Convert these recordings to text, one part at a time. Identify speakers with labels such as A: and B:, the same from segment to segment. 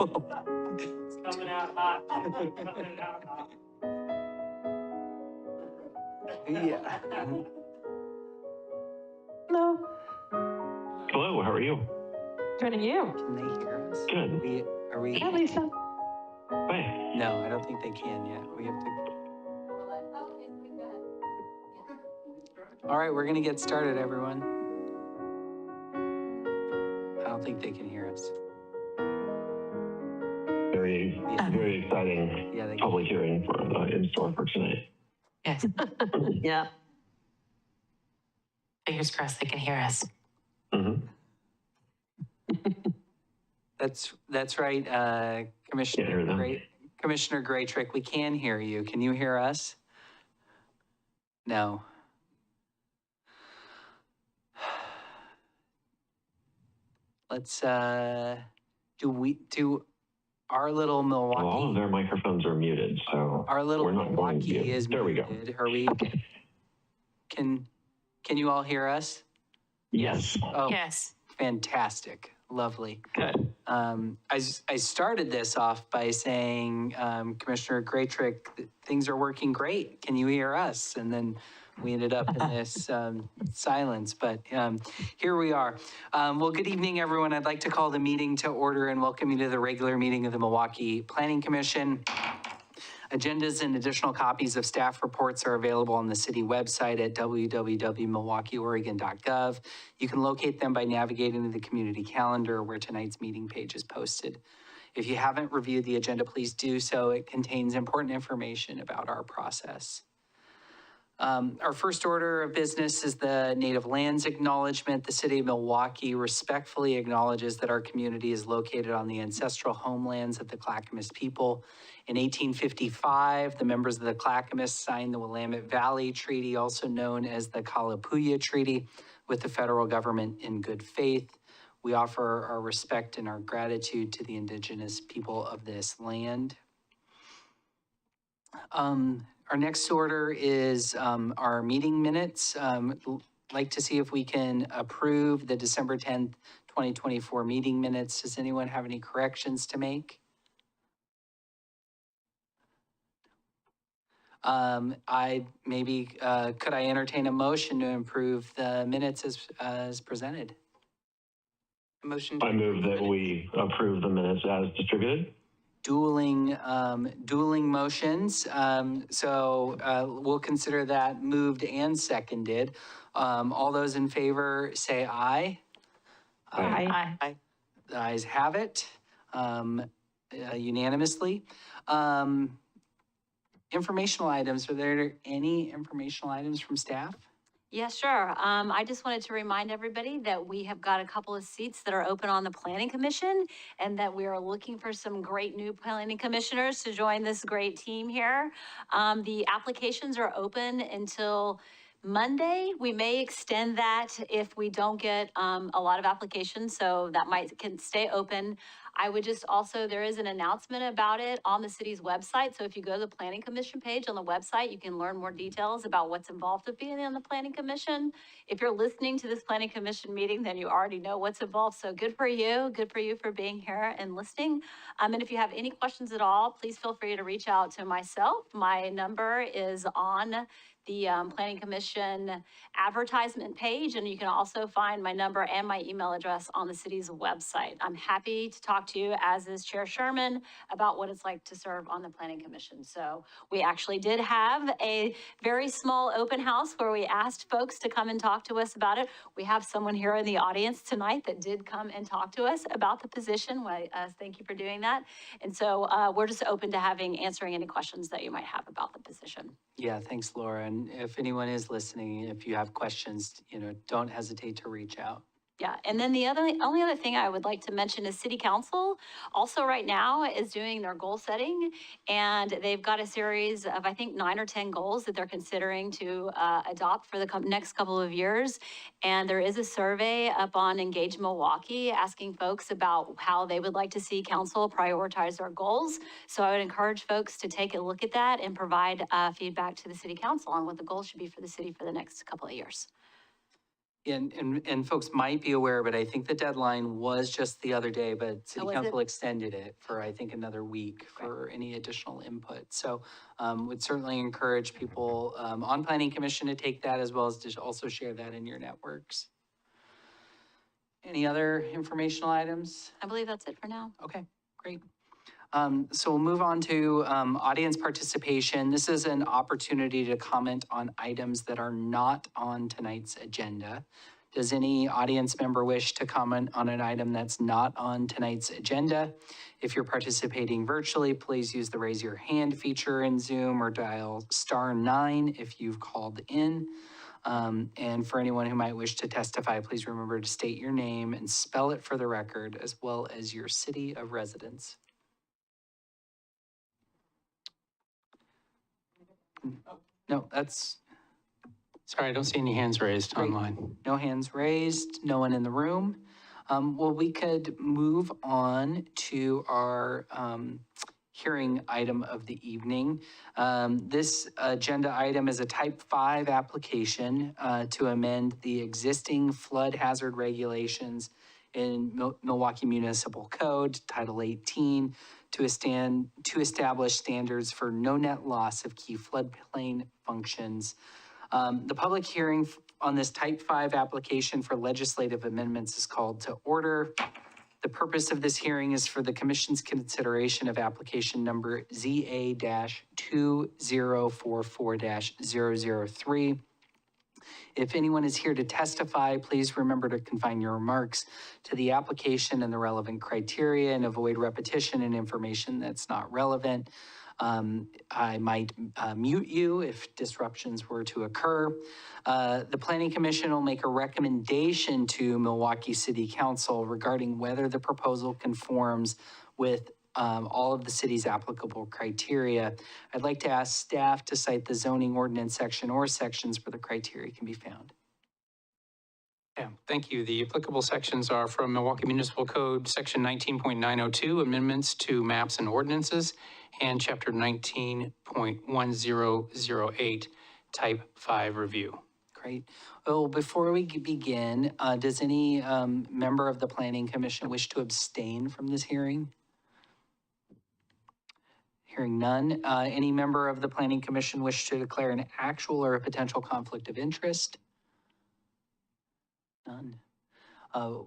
A: It's coming out hot. Coming out hot.
B: Yeah.
C: Hello.
D: Hello, how are you?
C: Good to you.
B: Can they hear us?
D: Good.
B: Are we?
C: Hi, Lisa.
D: Hi.
B: No, I don't think they can yet. We have to. All right, we're gonna get started, everyone. I don't think they can hear us.
D: Very exciting
B: Yeah, they can.
D: public hearing in store for tonight.
E: Yes.
C: Yeah.
E: Fingers crossed they can hear us.
D: Mm-hmm.
B: That's right, Commissioner
D: them.
B: Commissioner Graytrick, we can hear you. Can you hear us? No. Let's do our little Milwaukie.
D: Well, all of their microphones are muted, so
B: Our little
D: we're not going to
B: Milwaukie
D: be.
B: is
D: There we go.
B: muted. Are we? Can you all hear us?
D: Yes.
B: Oh,
E: Yes.
B: fantastic. Lovely.
C: Good.
B: I started this off by saying, Commissioner Graytrick, things are working great. Can you hear us? And then we ended up in this silence, but here we are. Well, good evening, everyone. I'd like to call the meeting to order and welcome you to the regular meeting of the Milwaukie Planning Commission. Agendas and additional copies of staff reports are available on the city website at www.milwaukieoregon.gov. You can locate them by navigating to the community calendar where tonight's meeting page is posted. If you haven't reviewed the agenda, please do so. It contains important information about our process. Our first order of business is the Native Lands Acknowledgement. The city of Milwaukie respectfully acknowledges that our community is located on the ancestral homelands of the Clackamas people. In 1855, the members of the Clackamas signed the Willamette Valley Treaty, also known as the Kalapuya Treaty, with the federal government in good faith. We offer our respect and our gratitude to the indigenous people of this land. Our next order is our meeting minutes. Like to see if we can approve the December 10th, 2024 meeting minutes. Does anyone have any corrections to make? Could I entertain a motion to improve the minutes as presented?
C: Motion.
D: I move that we approve the minutes as distributed.
B: Dueling motions. So we'll consider that moved and seconded. All those in favor say aye.
C: Aye.
E: Aye.
B: The ayes have it unanimously. Informational items. Are there any informational items from staff?
F: Yeah, sure. I just wanted to remind everybody that we have got a couple of seats that are open on the Planning Commission and that we are looking for some great new planning commissioners to join this great team here. The applications are open until Monday. We may extend that if we don't get a lot of applications, so that can stay open. I would just also, there is an announcement about it on the city's website. So if you go to the Planning Commission page on the website, you can learn more details about what's involved with being on the Planning Commission. If you're listening to this Planning Commission meeting, then you already know what's involved. So good for you for being here and listening. And if you have any questions at all, please feel free to reach out to myself. My number is on the Planning Commission advertisement page, and you can also find my number and my email address on the city's website. I'm happy to talk to you, as is Chair Sherman, about what it's like to serve on the Planning Commission. So we actually did have a very small open house where we asked folks to come and talk to us about it. We have someone here in the audience tonight that did come and talk to us about the position. Thank you for doing that. And so we're just open to answering any questions that you might have about the position.
B: Yeah, thanks, Laura. And if anyone is listening, if you have questions, don't hesitate to reach out.
F: Yeah, and then the only other thing I would like to mention is City Council also right now is doing their goal setting, and they've got a series of, I think, 9 or 10 goals that they're considering to adopt for the next couple of years. And there is a survey up on Engage Milwaukie asking folks about how they would like to see council prioritize their goals. So I would encourage folks to take a look at that and provide feedback to the City Council on what the goals should be for the city for the next couple of years.
B: Yeah, and folks might be aware, but I think the deadline was just the other day, but City
F: was
B: Council
F: it?
B: extended it for, I think, another week for any additional input. So would certainly encourage people on Planning Commission to take that, as well as to also share that in your networks. Any other informational items?
F: I believe that's it for now.
B: Okay, great. So we'll move on to audience participation. This is an opportunity to comment on items that are not on tonight's agenda. Does any audience member wish to comment on an item that's not on tonight's agenda? If you're participating virtually, please use the raise your hand feature in Zoom or dial *9 if you've called in. And for anyone who might wish to testify, please remember to state your name and spell it for the record, as well as your city of residence. No, that's,
E: Sorry, I don't see any hands raised
B: Great.
E: online.
B: no hands raised, no one in the room. Well, we could move on to our hearing item of the evening. This agenda item is a Type 5 application to amend the existing flood hazard regulations in Milwaukie Municipal Code, Title 18, to establish standards for no net loss of key floodplain functions. The public hearing on this Type 5 application for legislative amendments is called to order. The purpose of this hearing is for the Commission's consideration of application number ZA-2044-003. If anyone is here to testify, please remember to confine your remarks to the application and the relevant criteria and avoid repetition and information that's not relevant. I might mute you if disruptions were to occur. The Planning Commission will make a recommendation to Milwaukie City Council regarding whether the proposal conforms with all of the city's applicable criteria. I'd like to ask staff to cite the zoning ordinance section or sections where the criteria can be found.
E: Yeah, thank you. The applicable sections are from Milwaukie Municipal Code, Section 19.902, amendments to maps and ordinances, and Chapter 19.1008, Type 5 review.
B: Great. Well, before we begin, does any member of the Planning Commission wish to abstain from this hearing? Hearing none. Any member of the Planning Commission wish to declare an actual or a potential conflict of interest? None.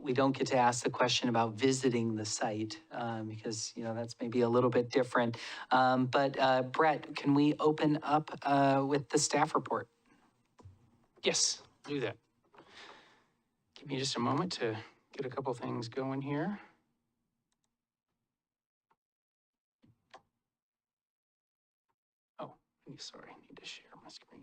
B: We don't get to ask the question about visiting the site because, you know, that's maybe a little bit different. But Brett, can we open up with the staff report?
E: Yes, do that. Give me just a moment to get a couple things going here. Oh, sorry, I need to share my screen.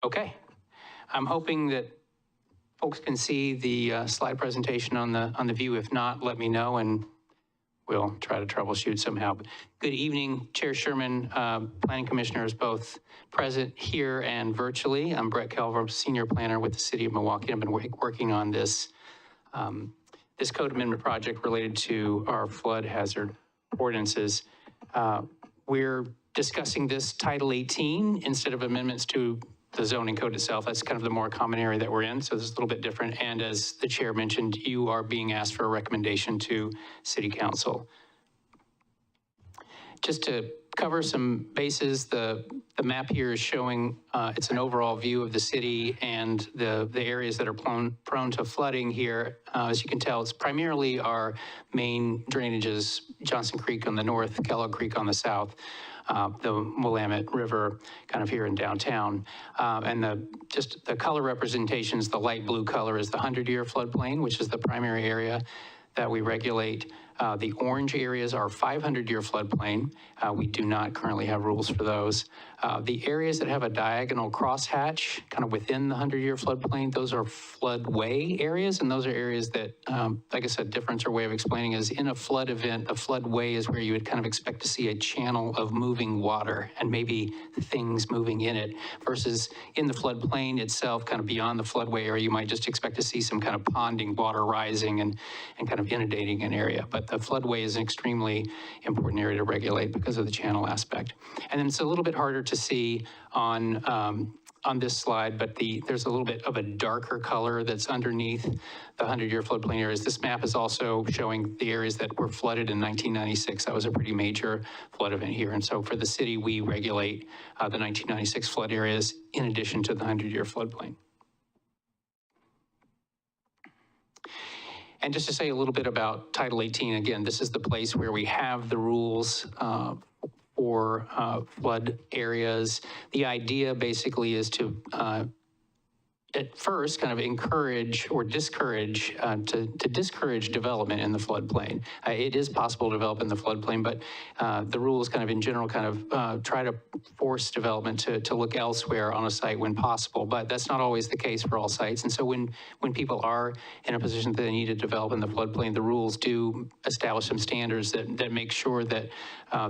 E: Okay, I'm hoping that folks can see the slide presentation on the view. If not, let me know and we'll try to troubleshoot somehow. But good evening, Chair Sherman, Planning Commissioners, both present here and virtually. I'm Brett Kelver, Senior Planner with the City of Milwaukie. I've been working on this code amendment project related to our flood hazard ordinances. We're discussing this Title 18 instead of amendments to the zoning code itself. That's kind of the more common area that we're in, so this is a little bit different. And as the chair mentioned, you are being asked for a recommendation to City Council. Just to cover some bases, the map here is showing, it's an overall view of the city and the areas that are prone to flooding here. As you can tell, it's primarily our main drainages, Johnson Creek on the north, Kellogg Creek on the south, the Willamette River kind of here in downtown. And just the color representations, the light blue color is the 100-year floodplain, which is the primary area that we regulate. The orange areas are 500-year floodplain. We do not currently have rules for those. The areas that have a diagonal crosshatch kind of within the 100-year floodplain, those are floodway areas, and those are areas that, like I said, difference or way of explaining is in a flood event, a floodway is where you would kind of expect to see a channel of moving water and maybe things moving in it, versus in the floodplain itself, kind of beyond the floodway area, you might just expect to see some kind of ponding, water rising and kind of inundating an area. But the floodway is an extremely important area to regulate because of the channel aspect. And then it's a little bit harder to see on this slide, but there's a little bit of a darker color that's underneath the 100-year floodplain areas. This map is also showing the areas that were flooded in 1996. That was a pretty major flood event here. And so for the city, we regulate the 1996 flood areas in addition to the 100-year floodplain. And just to say a little bit about Title 18, again, this is the place where we have the rules for flood areas. The idea basically is to at first kind of encourage or discourage, to discourage development in the floodplain. It is possible to develop in the floodplain, but the rules kind of in general kind of try to force development to look elsewhere on a site when possible, but that's not always the case for all sites. And so when people are in a position that they need to develop in the floodplain, the rules do establish some standards that make sure that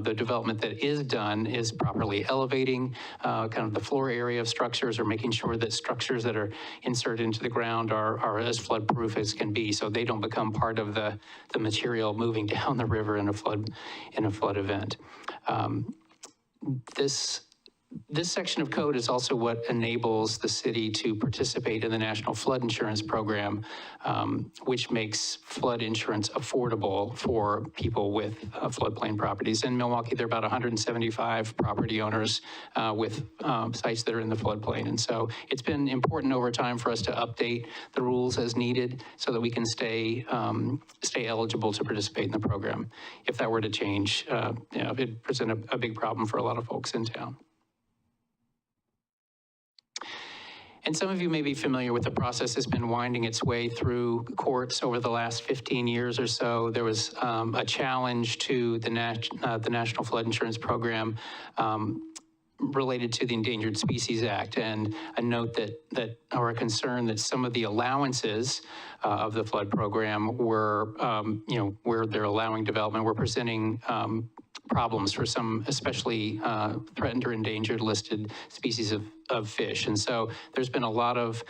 E: the development that is done is properly elevating kind of the floor area of structures, or making sure that structures that are inserted into the ground are as flood-proof as can be, so they don't become part of the material moving down the river in a flood event. This section of code is also what enables the city to participate in the National Flood Insurance Program, which makes flood insurance affordable for people with floodplain properties. In Milwaukee, there are about 175 property owners with sites that are in the floodplain. And so it's been important over time for us to update the rules as needed so that we can stay eligible to participate in the program. If that were to change, it'd present a big problem for a lot of folks in town. And some of you may be familiar with the process that's been winding its way through courts over the last 15 years or so. There was a challenge to the National Flood Insurance Program related to the Endangered Species Act, and a note or a concern that some of the allowances of the flood program were, where they're allowing development, were presenting problems for some especially threatened or endangered listed species of fish. And so there's been a lot of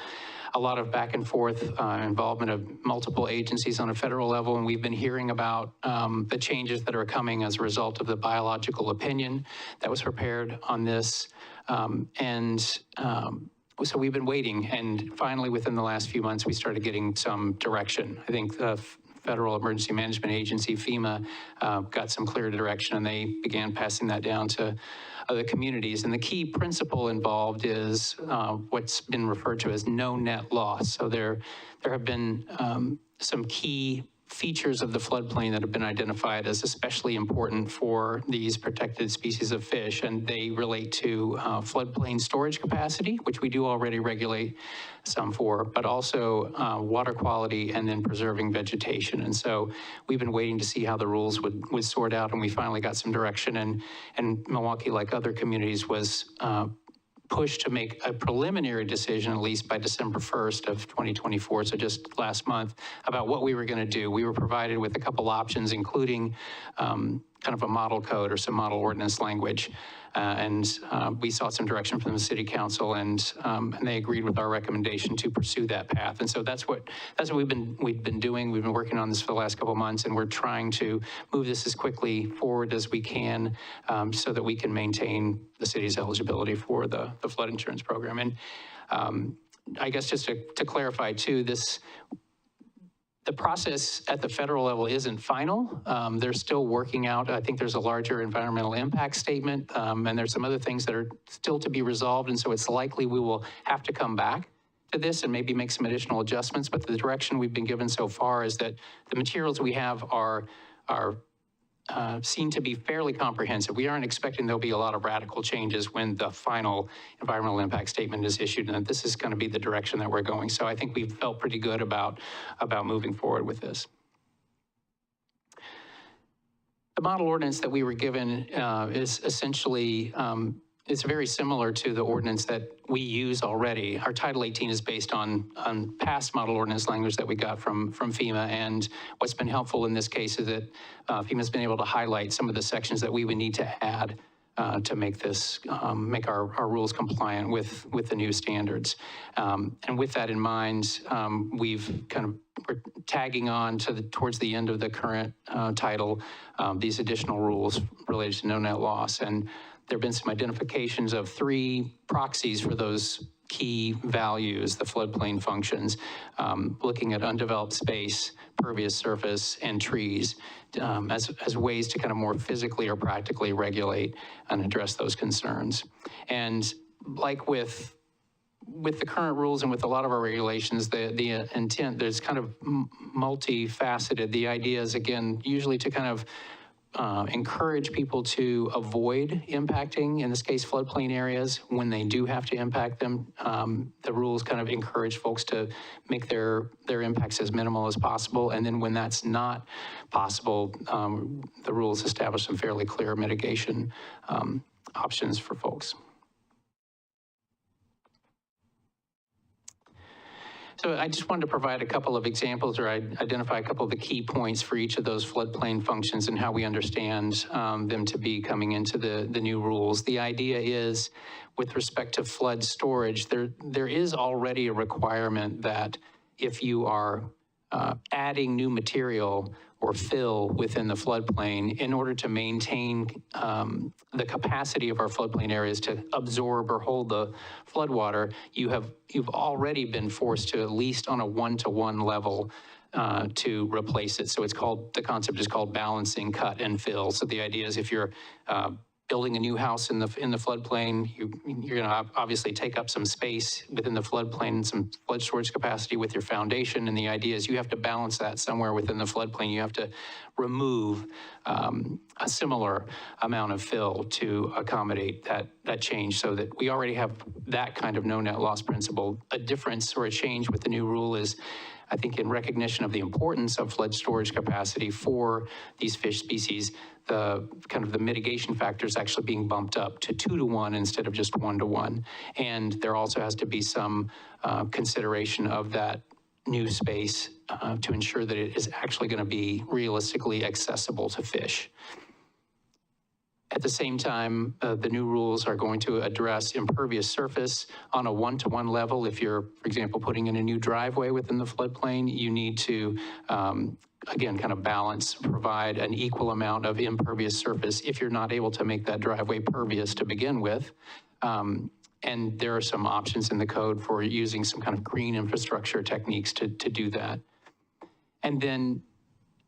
E: back and forth involvement of multiple agencies on a federal level, and we've been hearing about the changes that are coming as a result of the biological opinion that was prepared on this. So we've been waiting, and finally within the last few months we started getting some direction. I think the Federal Emergency Management Agency, FEMA, got some clear direction, and they began passing that down to other communities. And the key principle involved is what's been referred to as no net loss. So there have been some key features of the floodplain that have been identified as especially important for these protected species of fish, and they relate to floodplain storage capacity, which we do already regulate some for, but also water quality and then preserving vegetation. And so we've been waiting to see how the rules would sort out, and we finally got some direction, and Milwaukie, like other communities, was pushed to make a preliminary decision, at least by December 1st of 2024, so just last month, about what we were going to do. We were provided with a couple options, including kind of a model code or some model ordinance language. We sought some direction from the city council, and they agreed with our recommendation to pursue that path. And so that's what we've been doing. We've been working on this for the last couple of months, and we're trying to move this as quickly forward as we can so that we can maintain the city's eligibility for the flood insurance program. And I guess just to clarify too, the process at the federal level isn't final. They're still working out. I think there's a larger environmental impact statement, and there's some other things that are still to be resolved. And so it's likely we will have to come back to this and maybe make some additional adjustments. But the direction we've been given so far is that the materials we have are seem to be fairly comprehensive. We aren't expecting there'll be a lot of radical changes when the final environmental impact statement is issued, and this is going to be the direction that we're going. So I think we've felt pretty good about moving forward with this. The model ordinance that we were given is essentially, it's very similar to the ordinance that we use already. Our Title 18 is based on past model ordinance language that we got from FEMA, and what's been helpful in this case is that FEMA's been able to highlight some of the sections that we would need to add to make this, make our rules compliant with the new standards. And with that in mind, we're tagging on to towards the end of the current title, these additional rules related to no net loss. And there have been some identifications of 3 proxies for those key values, the floodplain functions, looking at undeveloped space, pervious surface, and trees as ways to kind of more physically or practically regulate and address those concerns. And like with the current rules and with a lot of our regulations, the intent, there's kind of multifaceted. The idea is, again, usually to kind of encourage people to avoid impacting, in this case, floodplain areas. When they do have to impact them, the rules kind of encourage folks to make their impacts as minimal as possible. And then when that's not possible, the rules establish some fairly clear mitigation options for folks. So I just wanted to provide a couple of examples or identify a couple of the key points for each of those floodplain functions and how we understand them to be coming into the new rules. The idea is, with respect to flood storage, there is already a requirement that if you are adding new material or fill within the floodplain, in order to maintain the capacity of our floodplain areas to absorb or hold the floodwater, you've already been forced to, at least on a 1-to-1 level, to replace it. So the concept is called balancing cut and fill. So the idea is, if you're building a new house in the floodplain, you're going to obviously take up some space within the floodplain, some flood storage capacity with your foundation. And the idea is you have to balance that somewhere within the floodplain. You have to remove a similar amount of fill to accommodate that change, so that we already have that kind of no net loss principle. A difference or a change with the new rule is, I think, in recognition of the importance of flood storage capacity for these fish species, the kind of the mitigation factors actually being bumped up to 2-to-1 instead of just 1-to-1. And there also has to be some consideration of that new space to ensure that it is actually going to be realistically accessible to fish. At the same time, the new rules are going to address impervious surface on a 1-to-1 level. If you're, for example, putting in a new driveway within the floodplain, you need to, again, kind of provide an equal amount of impervious surface if you're not able to make that driveway pervious to begin with. And there are some options in the code for using some kind of green infrastructure techniques to do that. And then,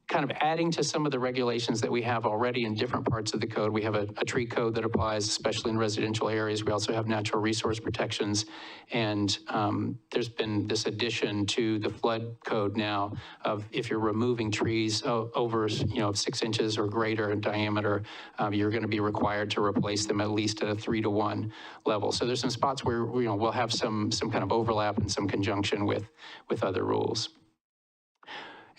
E: kind of adding to some of the regulations that we have already in different parts of the code. We have a tree code that applies, especially in residential areas. We also have natural resource protections. And there's been this addition to the flood code now of, if you're removing trees over 6 inches or greater in diameter, you're going to be required to replace them at least at a 3-to-1 level. So there's some spots where we'll have some kind of overlap and some conjunction with other rules.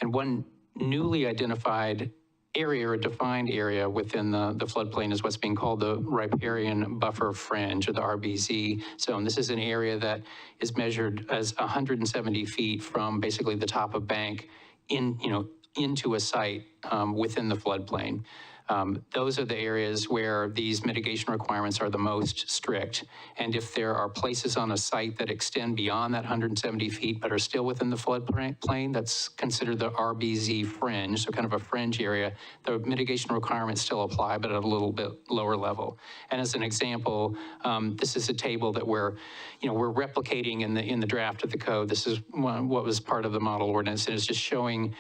E: And one newly identified area or defined area within the floodplain is what's being called the riparian buffer fringe, or the RBZ zone. This is an area that is measured as 170 feet from basically the top of bank into a site within the floodplain. Those are the areas where these mitigation requirements are the most strict. And if there are places on a site that extend beyond that 170 feet but are still within the floodplain, that's considered the RBZ fringe, so kind of a fringe area. The mitigation requirements still apply, but at a little bit lower level. And as an example, this is a table that we're replicating in the draft of the code. This is what was part of the model ordinance, and it's just showing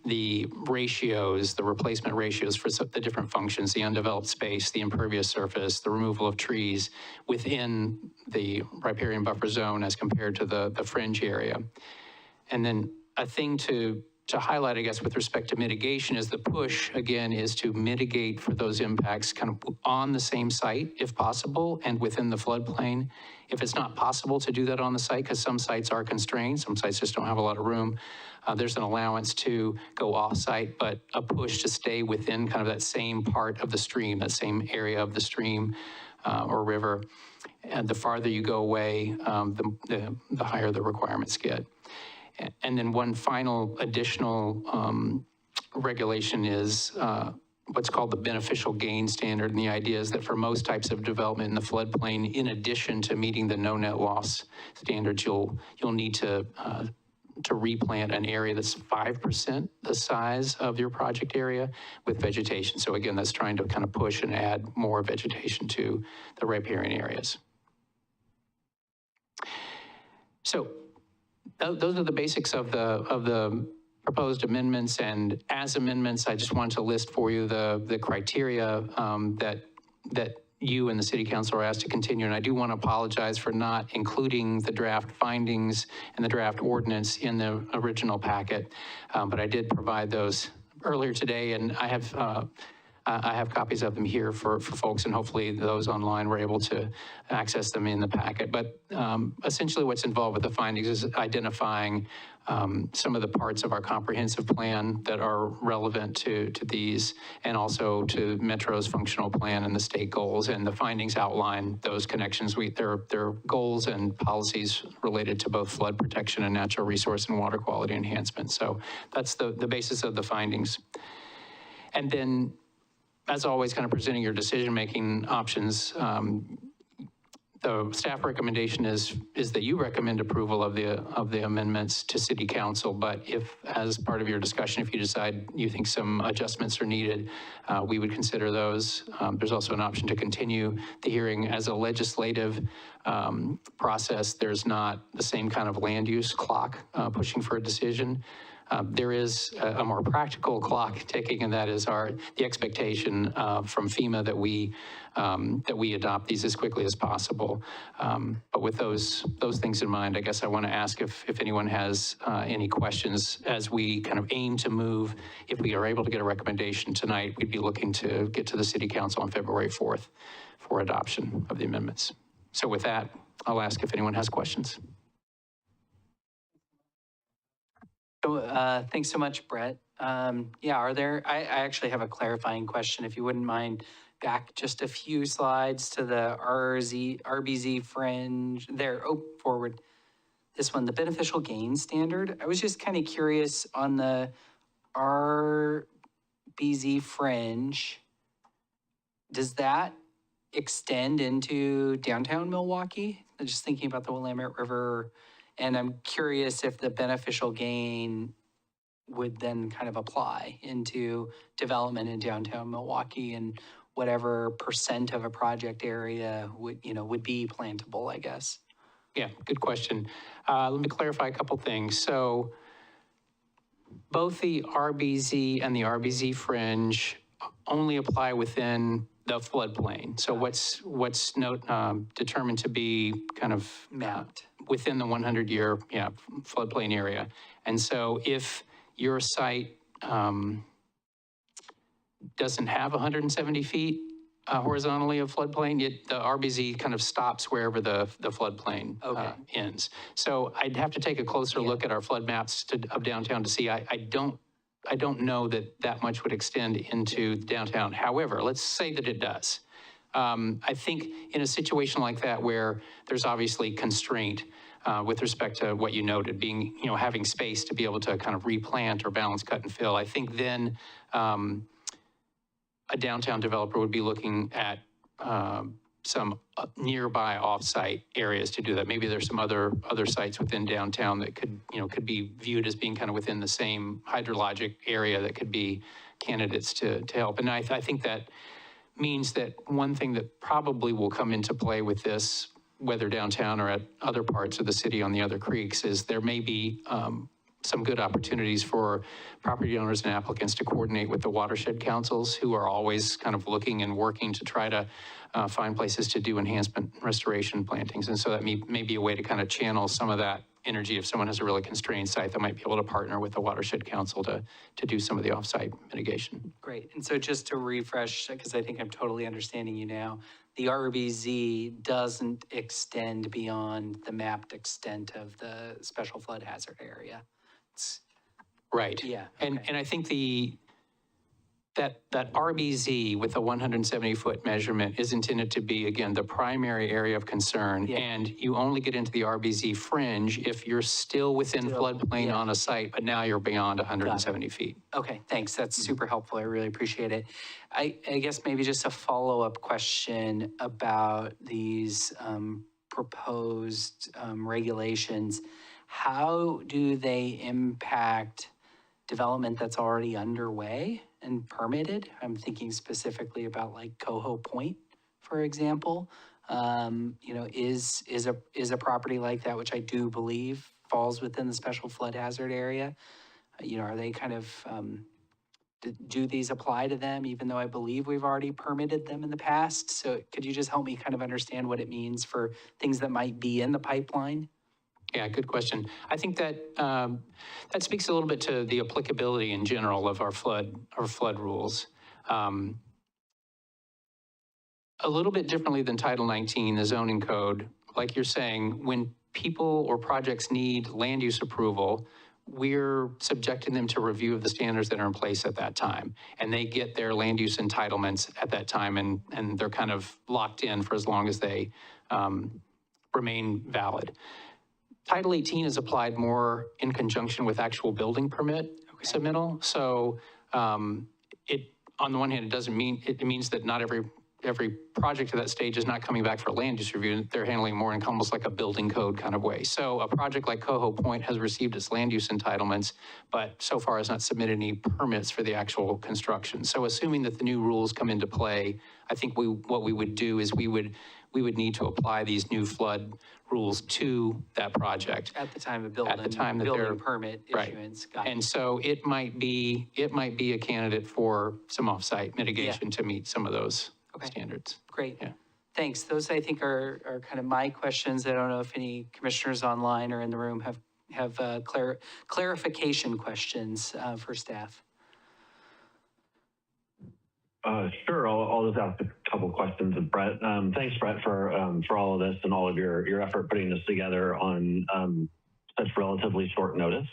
E: the ratios, the replacement ratios for the different functions, the undeveloped space, the impervious surface, the removal of trees within the riparian buffer zone as compared to the fringe area. And then a thing to to highlight, I guess, with respect to mitigation is the push, again, is to mitigate for those impacts kind of on the same site if possible and within the floodplain. If it's not possible to do that on the site, because some sites are constrained, some sites just don't have a lot of room, there's an allowance to go off-site, but a push to stay within kind of that same part of the stream, that same area of the stream or river. And the farther you go away, the higher the requirements get. And then one final additional regulation is what's called the beneficial gain standard. And the idea is that for most types of development in the floodplain, in addition to meeting the no net loss standards, you'll need to replant an area that's 5% the size of your project area with vegetation. So again, that's trying to kind of push and add more vegetation to the riparian areas. So those are the basics of the proposed amendments, and as amendments, I just wanted to list for you the criteria that you and the City Council are asked to continue. And I do want to apologize for not including the draft findings and the draft ordinance in the original packet, but I did provide those earlier today, and I have copies of them here for folks, and hopefully those online were able to access them in the packet. But essentially what's involved with the findings is identifying some of the parts of our comprehensive plan that are relevant to these, and also to Metro's functional plan and the state goals. And the findings outline those connections. There are goals and policies related to both flood protection and natural resource and water quality enhancement. So that's the basis of the findings. And then, as always, kind of presenting your decision-making options. The staff recommendation is that you recommend approval of the amendments to City Council, but if, as part of your discussion, if you decide you think some adjustments are needed, we would consider those. There's also an option to continue the hearing as a legislative process. There's not the same kind of land use clock pushing for a decision. There is a more practical clock ticking, and that is the expectation from FEMA that we adopt these as quickly as possible. But with those things in mind, I guess I want to ask if anyone has any questions as we kind of aim to move. If we are able to get a recommendation tonight, we'd be looking to get to the City Council on February 4th for adoption of the amendments. So with that, I'll ask if anyone has questions.
B: So thanks so much, Brett. Yeah, I actually have a clarifying question, if you wouldn't mind. Back just a few slides to the RBZ fringe there. Oh, forward. This one, the beneficial gain standard. I was just kind of curious on the RBZ fringe. Does that extend into downtown Milwaukee? I'm just thinking about the Willamette River. And I'm curious if the beneficial gain would then kind of apply into development in downtown Milwaukee, and whatever percent of a project area would be plantable, I guess.
E: Yeah, good question. Let me clarify a couple things. So both the RBZ and the RBZ fringe only apply within the floodplain. So what's determined to be kind of
B: mapped
E: within the 100-year floodplain area. And so if your site doesn't have 170 feet horizontally of floodplain, the RBZ kind of stops wherever the floodplain ends. So I'd have to take a closer look at our flood maps of downtown to see. I don't know that much would extend into downtown. However, let's say that it does. I think in a situation like that where there's obviously constraint with respect to what you noted, being, having space to be able to kind of replant or balance, cut and fill, I think then a downtown developer would be looking at some nearby off-site areas to do that. Maybe there's some other sites within downtown that could be viewed as being kind of within the same hydrologic area that could be candidates to help. And I think that means that one thing that probably will come into play with this, whether downtown or at other parts of the city on the other creeks, is there may be some good opportunities for property owners and applicants to coordinate with the watershed councils, who are always kind of looking and working to try to find places to do enhancement, restoration, plantings. And so that may be a way to kind of channel some of that energy if someone has a really constrained site that might be able to partner with the watershed council to do some of the offsite mitigation.
B: Great. And so just to refresh, because I think I'm totally understanding you now, the RBZ doesn't extend beyond the mapped extent of the special flood hazard area. It's,
E: right.
B: Yeah.
E: And I think that RBZ with the 170-foot measurement is intended to be, again, the primary area of concern.
B: Yeah.
E: And you only get into the RBZ fringe if you're still within floodplain
B: yeah.
E: on a site, but now you're beyond 170 feet.
B: Okay, thanks. That's super helpful. I really appreciate it. I guess maybe just a follow-up question about these proposed regulations. How do they impact development that's already underway and permitted? I'm thinking specifically about like Coho Point, for example. You know, is a property like that, which I do believe falls within the special flood hazard area. You know, are they kind of, do these apply to them, even though I believe we've already permitted them in the past? So could you just help me kind of understand what it means for things that might be in the pipeline?
E: Yeah, good question. I think that that speaks a little bit to the applicability in general of our flood rules. A little bit differently than Title 19, the zoning code, like you're saying, when people or projects need land use approval, we're subjecting them to review of the standards that are in place at that time. And they get their land use entitlements at that time, and they're kind of locked in for as long as they remain valid. Title 18 is applied more in conjunction with actual building permit submittal. So on the one hand, it means that not every project at that stage is not coming back for a land use review. They're handling more in almost like a building code kind of way. So a project like Coho Point has received its land use entitlements, but so far has not submitted any permits for the actual construction. So assuming that the new rules come into play, I think what we would do is we would need to apply these new flood rules to that project.
B: At the time of building,
E: at the time that
B: building
E: they're
B: permit issuance.
E: Right. And so it might be a candidate for some offsite mitigation to meet some of those standards.
B: Great.
E: Yeah.
B: Thanks. Those I think are kind of my questions. I don't know if any commissioners online or in the room have clarification questions for staff.
D: Sure, I'll just ask a couple questions of Brett. Thanks, Brett, for all of this and all of your effort putting this together on such relatively short notice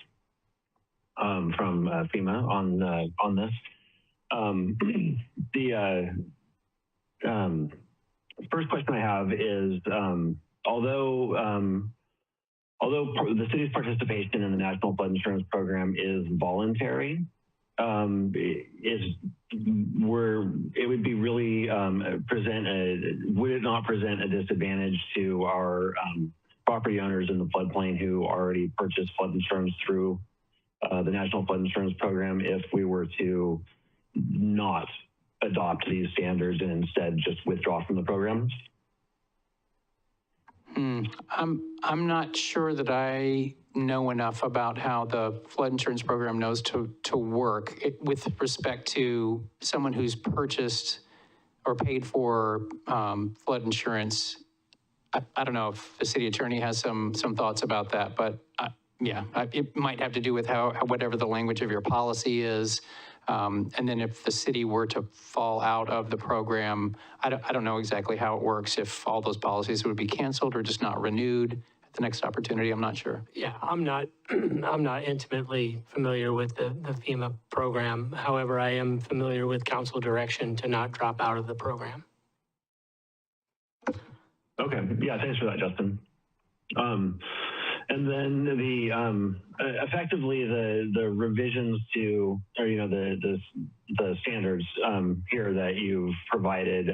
D: from FEMA on this. The first question I have is, although the city's participation in the National Flood Insurance Program is voluntary, it would be really would it not present a disadvantage to our property owners in the floodplain who already purchased flood insurance through the National Flood Insurance Program if we were to not adopt these standards and instead just withdraw from the program?
E: I'm not sure that I know enough about how the flood insurance program knows to work with respect to someone who's purchased or paid for flood insurance. I don't know if the city attorney has some thoughts about that, but yeah, it might have to do with how whatever the language of your policy is. And then if the city were to fall out of the program, I don't know exactly how it works, if all those policies would be canceled or just not renewed at the next opportunity. I'm not sure.
A: Yeah, I'm not intimately familiar with the FEMA program. However, I am familiar with council direction to not drop out of the program.
D: Okay, yeah, thanks for that, Justin. And then effectively the revisions to, or the standards here that you've provided,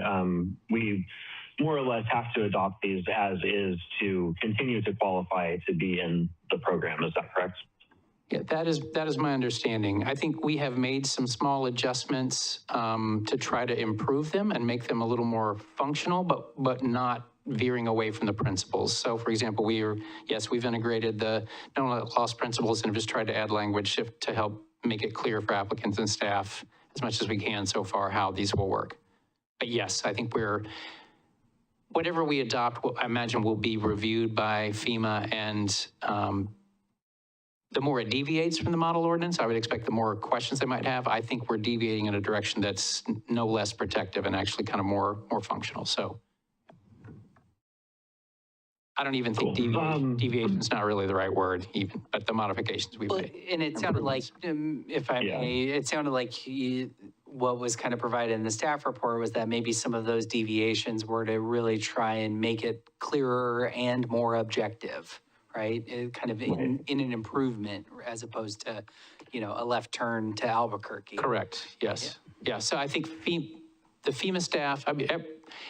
D: we more or less have to adopt these as is to continue to qualify to be in the program. Is that correct?
E: Yeah, that is my understanding. I think we have made some small adjustments to try to improve them and make them a little more functional, but not veering away from the principles. So for example, we've integrated the no loss principles and have just tried to add language to help make it clear for applicants and staff as much as we can so far how these will work. But yes, I think whatever we adopt, I imagine will be reviewed by FEMA, and the more it deviates from the model ordinance, I would expect the more questions they might have. I think we're deviating in a direction that's no less protective and actually kind of more functional. So I don't even think deviation is not really the right word even, but the modifications we've made.
B: And it sounded like, if I may, it sounded like what was kind of provided in the staff report was that maybe some of those deviations were to really try and make it clearer and more objective, right? It kind of in an improvement as opposed to, a left turn to Albuquerque.
E: Correct, yes. Yeah, so I think the FEMA staff, I mean,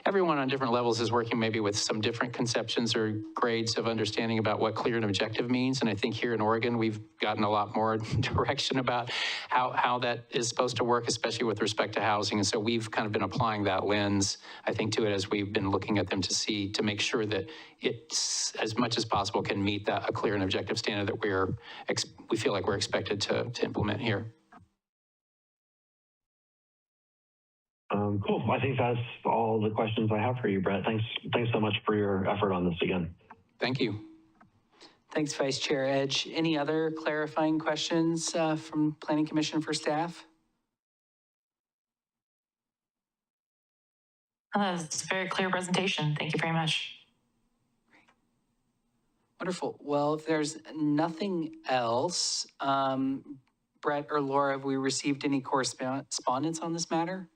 E: everyone on different levels is working maybe with some different conceptions or grades of understanding about what clear and objective means. And I think here in Oregon, we've gotten a lot more direction about how that is supposed to work, especially with respect to housing. And so we've kind of been applying that lens, I think, to it as we've been looking at them to make sure that it's, as much as possible, can meet a clear and objective standard that we feel like we're expected to implement here.
D: Cool. I think that's all the questions I have for you, Brett. Thanks so much for your effort on this again.
E: Thank you.
B: Thanks, Vice Chair Edge. Any other clarifying questions from Planning Commission for staff?
G: It's a very clear presentation. Thank you very much.
B: Wonderful. Well, if there's nothing else, Brett or Laura, have we received any correspondence on this matter?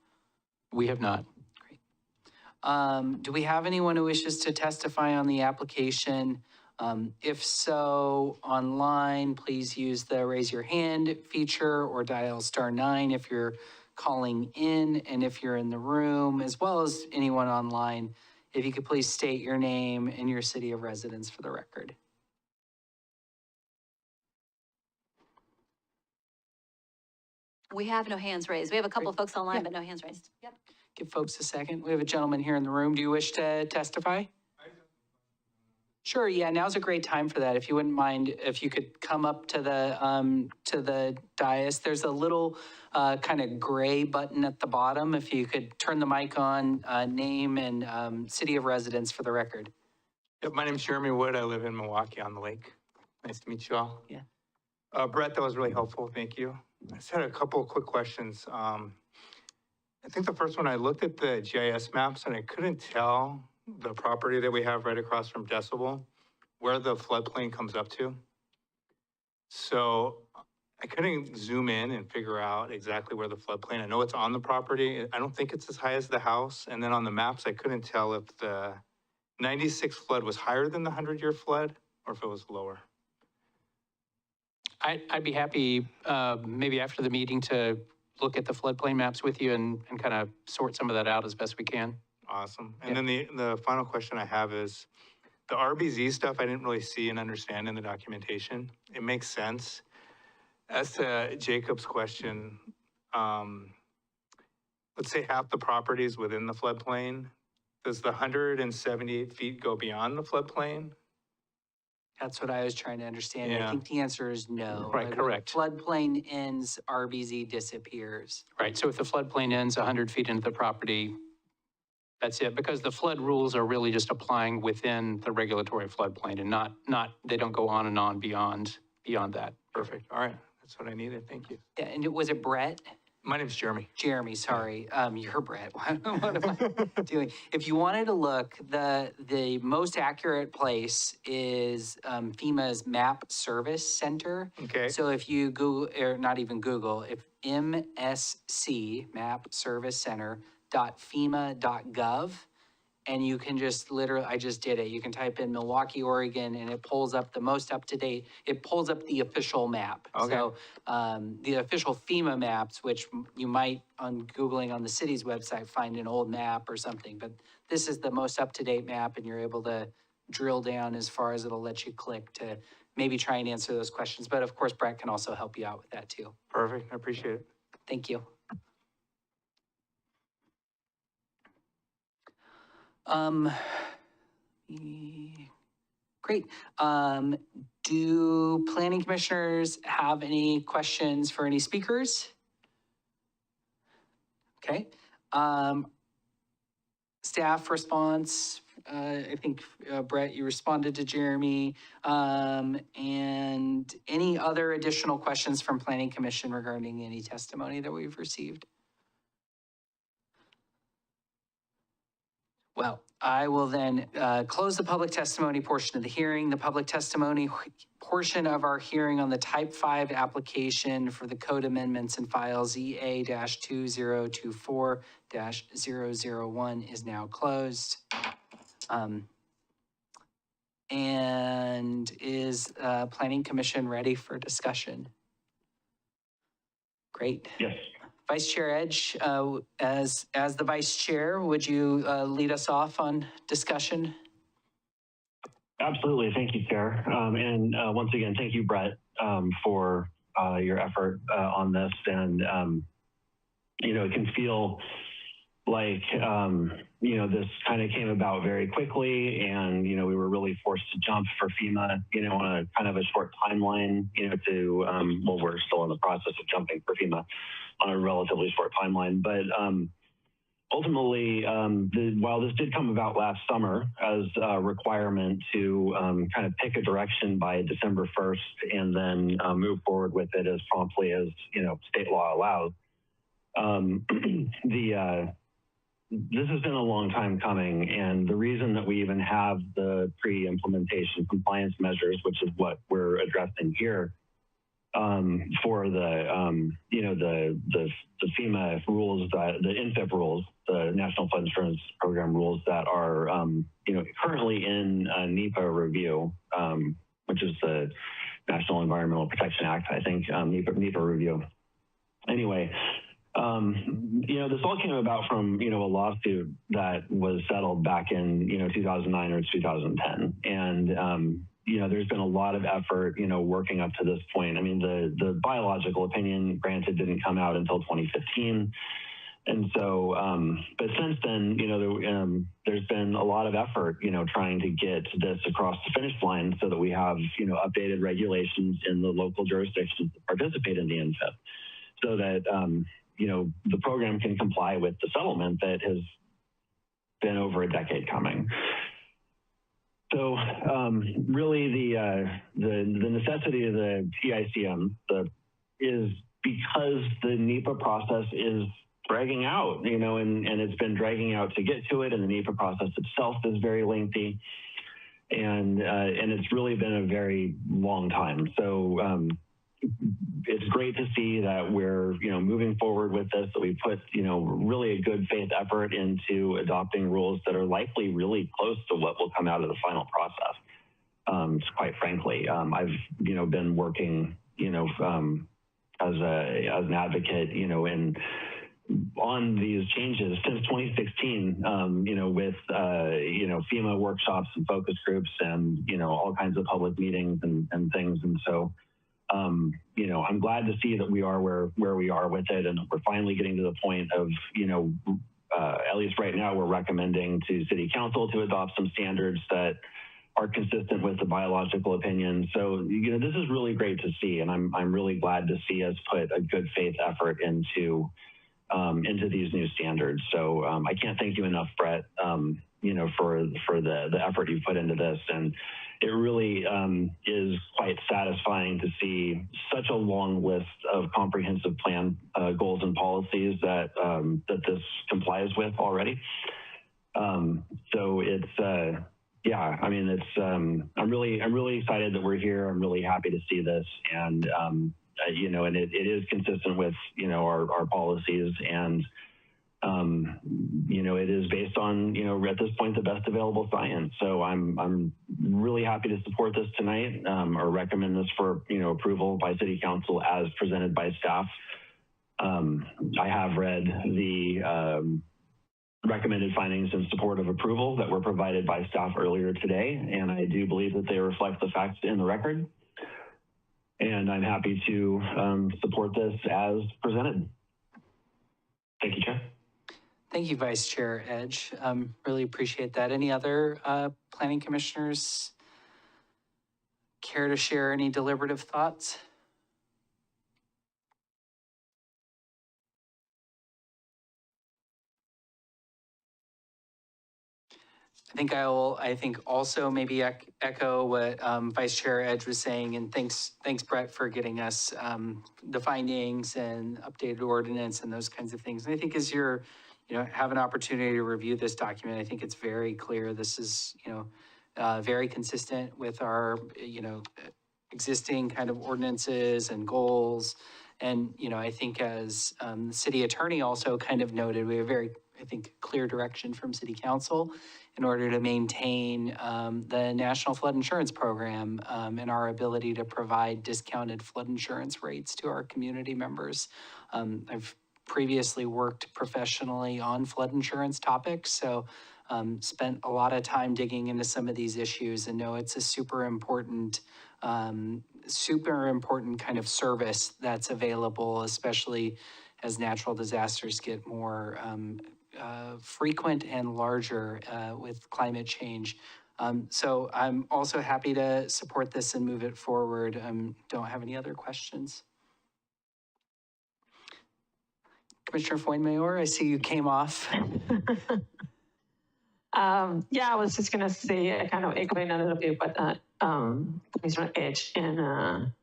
E: We have not.
B: Great. Do we have anyone who wishes to testify on the application? If so, online, please use the raise your hand feature or dial *9 if you're calling in, and if you're in the room, as well as anyone online, if you could please state your name and your city of residence for the record.
F: We have no hands raised. We have a couple of folks online, but no hands raised. Yep.
B: Give folks a second. We have a gentleman here in the room. Do you wish to testify? Sure, yeah, now's a great time for that. If you wouldn't mind, if you could come up to the dais. There's a little kind of gray button at the bottom. If you could turn the mic on, name and city of residence for the record.
H: Yep, my name's Jeremy Wood. I live in Milwaukie on the lake. Nice to meet you all.
B: Yeah.
H: Brett, that was really helpful. Thank you. I just had a couple of quick questions. I think the first one, I looked at the GIS maps and I couldn't tell the property that we have right across from Decibel where the floodplain comes up to. So I couldn't zoom in and figure out exactly where the floodplain. I know it's on the property. I don't think it's as high as the house. And then on the maps, I couldn't tell if the 96 flood was higher than the 100-year flood or if it was lower.
E: I'd be happy maybe after the meeting to look at the floodplain maps with you and kind of sort some of that out as best we can.
H: Awesome. And then the final question I have is the RBZ stuff I didn't really see and understand in the documentation. It makes sense. As to Jacob's question, let's say half the property is within the floodplain. Does the 178 feet go beyond the floodplain?
B: That's what I was trying to understand.
H: Yeah.
B: I think the answer is no.
E: Right, correct.
B: Floodplain ends, RBZ disappears.
E: Right, so if the floodplain ends 100 feet into the property, that's it, because the flood rules are really just applying within the regulatory floodplain and not they don't go on and on beyond that.
H: Perfect. All right. That's what I needed. Thank you.
B: Yeah, and was it Brett?
H: My name's Jeremy.
B: Jeremy, sorry. You're Brett. What am I doing? If you wanted to look, the most accurate place is FEMA's Map Service Center.
H: Okay.
B: So if you Google, or not even Google, if MSC, Map Service Center, .fema.gov, and you can just literally, I just did it. You can type in Milwaukie, Oregon, and it pulls up the most up-to-date, it pulls up the official map.
H: Okay.
B: So the official FEMA maps, which you might, on Googling on the city's website, find an old map or something, but this is the most up-to-date map, and you're able to drill down as far as it'll let you click to maybe try and answer those questions. But of course, Brett can also help you out with that too.
H: Perfect. I appreciate it.
B: Thank you. Great. Do planning commissioners have any questions for any speakers? Okay. Staff response, I think Brett, you responded to Jeremy. And any other additional questions from Planning Commission regarding any testimony that we've received? Well, I will then close the public testimony portion of the hearing. The public testimony portion of our hearing on the Type 5 application for the code amendments and files EA-2024-001 is now closed. And is Planning Commission ready for discussion? Great.
D: Yes.
B: Vice Chair Edge, as the Vice Chair, would you lead us off on discussion?
D: Absolutely. Thank you, Chair. And once again, thank you, Brett, for your effort on this. And, you know, it can feel like, you know, this kind of came about very quickly and, you know, we were really forced to jump for FEMA, you know, on a kind of a short timeline, you know, to, well, we're still in the process of jumping for FEMA on a relatively short timeline. But ultimately, while this did come about last summer as a requirement to kind of pick a direction by December 1st and then move forward with it as promptly as, you know, state law allows, this has been a long time coming, and the reason that we even have the pre-implementation compliance measures, which is what we're addressing here, for the you know, the FEMA rules, the NFIP rules, the National Flood Insurance Program rules that are you know, currently in NEPA review, which is the National Environmental Protection Act, I think, NEPA review. Anyway. You know, this all came about from, you know, a lawsuit that was settled back in, you know, 2009 or 2010. And, you know, there's been a lot of effort, you know, working up to this point. I mean, the biological opinion, granted, didn't come out until 2015. And so, but since then, you know, there's been a lot of effort, you know, trying to get this across the finish line so that we have, you know, updated regulations in the local jurisdictions that participate in the NFIP so that, you know, the program can comply with the settlement that has been over a decade coming. So really the necessity of the TICM is because the NEPA process is dragging out, you know, and it's been dragging out to get to it, and the NEPA process itself is very lengthy, and it's really been a very long time. So it's great to see that we're, you know, moving forward with this, that we put, you know, really a good faith effort into adopting rules that are likely really close to what will come out of the final process. Quite frankly, I've, you know, been working, you know, as an advocate, you know, on these changes since 2016, you know, with, you know, FEMA workshops and focus groups and, you know, all kinds of public meetings and things. And so, you know, I'm glad to see that we are where we are with it, and we're finally getting to the point of, you know, at least right now, we're recommending to City Council to adopt some standards that are consistent with the biological opinion. So, you know, this is really great to see, and I'm really glad to see us put a good faith effort into these new standards. So I can't thank you enough, Brett, you know, for the effort you put into this. And it really is quite satisfying to see such a long list of comprehensive plan goals and policies that this complies with already. So it's, yeah, I mean, it's, I'm really excited that we're here. I'm really happy to see this. And, you know, and it is consistent with, you know, our policies, and, you know, it is based on, you know, at this point, the best available science. So I'm really happy to support this tonight, or recommend this for, you know, approval by City Council as presented by staff. I have read the recommended findings in support of approval that were provided by staff earlier today, and I do believe that they reflect the facts in the record. And I'm happy to support this as presented. Thank you, Chair.
B: Thank you, Vice Chair Edge. Really appreciate that. Any other planning commissioners care to share any deliberative thoughts? I think also maybe echo what Vice Chair Edge was saying, and thanks Brett for getting us the findings and updated ordinance and those kinds of things. And I think as you're, have an opportunity to review this document, I think it's very clear this is, very consistent with our, existing kind of ordinances and goals. And, I think as the city attorney also kind of noted, we have very, I think, clear direction from city council in order to maintain the National Flood Insurance Program and our ability to provide discounted flood insurance rates to our community members. I've previously worked professionally on flood insurance topics, so spent a lot of time digging into some of these issues and know it's a super important kind of service that's available, especially as natural disasters get more frequent and larger with climate change. So I'm also happy to support this and move it forward. Don't have any other questions. Commissioner Foyn-Mayor, I see you came off.
C: Yeah, I was just gonna say, kind of echoing a little bit what Commissioner Edge and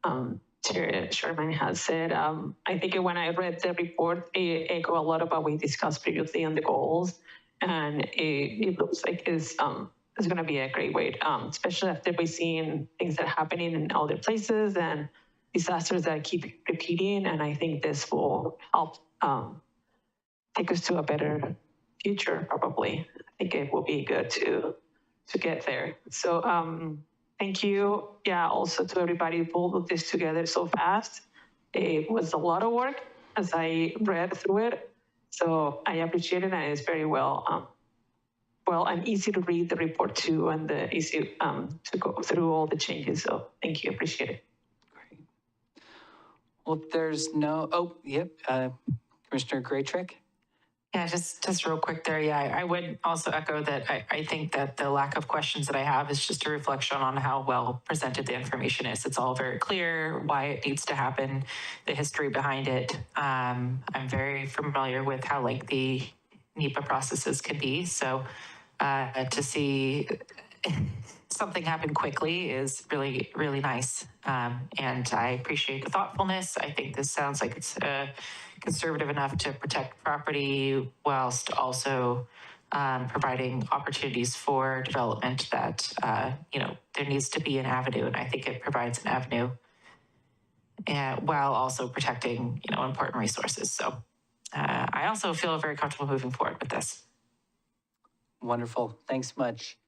C: Chair Sherman has said. I think when I read the report, it echoed a lot about what we discussed previously on the goals, and it looks like it's gonna be a great way, especially after we're seeing things that are happening in other places and disasters that keep repeating. And I think this will help take us to a better future, probably. I think it will be good to get there. So thank you. Yeah, also to everybody who pulled this together so fast. It was a lot of work as I read through it. So I appreciate it, and it's very well and easy to read the report too, and the easy to go through all the changes. So thank you, appreciate it.
B: Great. Well, if there's no, Commissioner Graytrick?
G: Yeah, just real quick there. Yeah, I would also echo that I think that the lack of questions that I have is just a reflection on how well presented the information is. It's all very clear why it needs to happen, the history behind it. I'm very familiar with how lengthy NEPA processes can be. So to see something happen quickly is really, really nice. And I appreciate the thoughtfulness. I think this sounds like it's conservative enough to protect property whilst also providing opportunities for development that, there needs to be an avenue. And I think it provides an avenue while also protecting, important resources. So I also feel very comfortable moving forward with this.
B: Wonderful. Thanks much.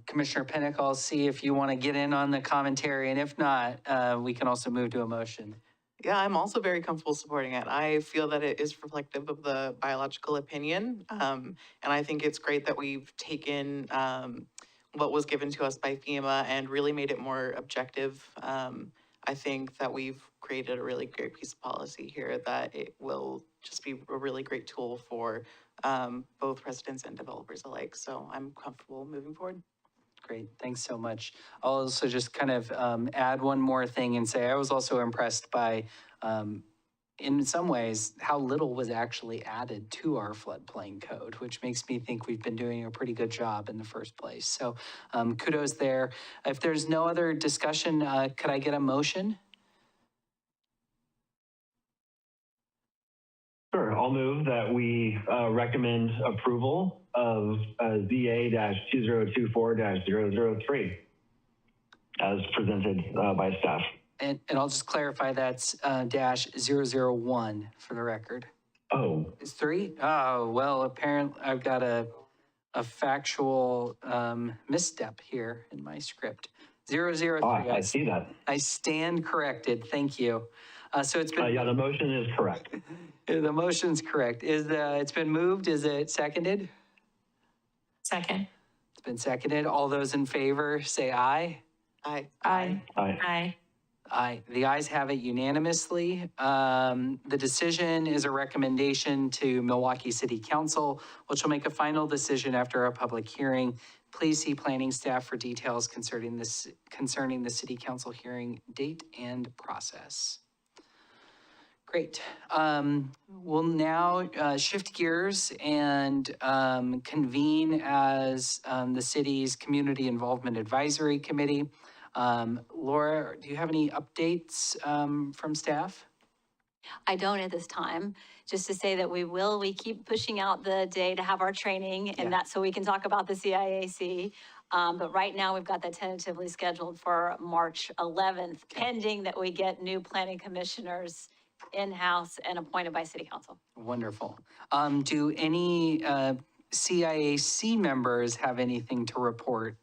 B: Commissioner Pinnock, I'll see if you want to get in on the commentary, and if not, we can also move to a motion.
I: Yeah, I'm also very comfortable supporting it. I feel that it is reflective of the biological opinion. And I think it's great that we've taken what was given to us by FEMA and really made it more objective. I think that we've created a really great piece of policy here that it will just be a really great tool for both residents and developers alike. So I'm comfortable moving forward.
B: Great, thanks so much. I'll also just kind of add one more thing and say I was also impressed by, in some ways, how little was actually added to our floodplain code, which makes me think we've been doing a pretty good job in the first place. So kudos there. If there's no other discussion, could I get a motion?
D: Sure, I'll move that we recommend approval of ZA-2024-003 as presented by staff.
B: And I'll just clarify that's -001 for the record.
D: Oh.
B: It's 3? Oh, well, apparently I've got a factual misstep here in my script. 003.
D: I see that.
B: I stand corrected, thank you. So it's been...
D: yeah, the motion is correct.
B: The motion's correct. It's been moved, is it seconded?
G: Second.
B: It's been seconded. All those in favor say aye.
I: Aye.
C: Aye.
D: Aye.
B: The ayes have it unanimously. The decision is a recommendation to Milwaukie City Council, which will make a final decision after a public hearing. Please see planning staff for details concerning the city council hearing date and process. Great. We'll now shift gears and convene as the city's Community Involvement Advisory Committee. Laura, do you have any updates from staff?
F: I don't at this time. Just to say that we keep pushing out the day to have our training, and
B: Yeah.
F: that's so we can talk about the CIAC. But right now, we've got that tentatively scheduled for March 11th, pending that we get new planning commissioners in-house and appointed by city council.
B: Wonderful. Do any CIAC members have anything to report?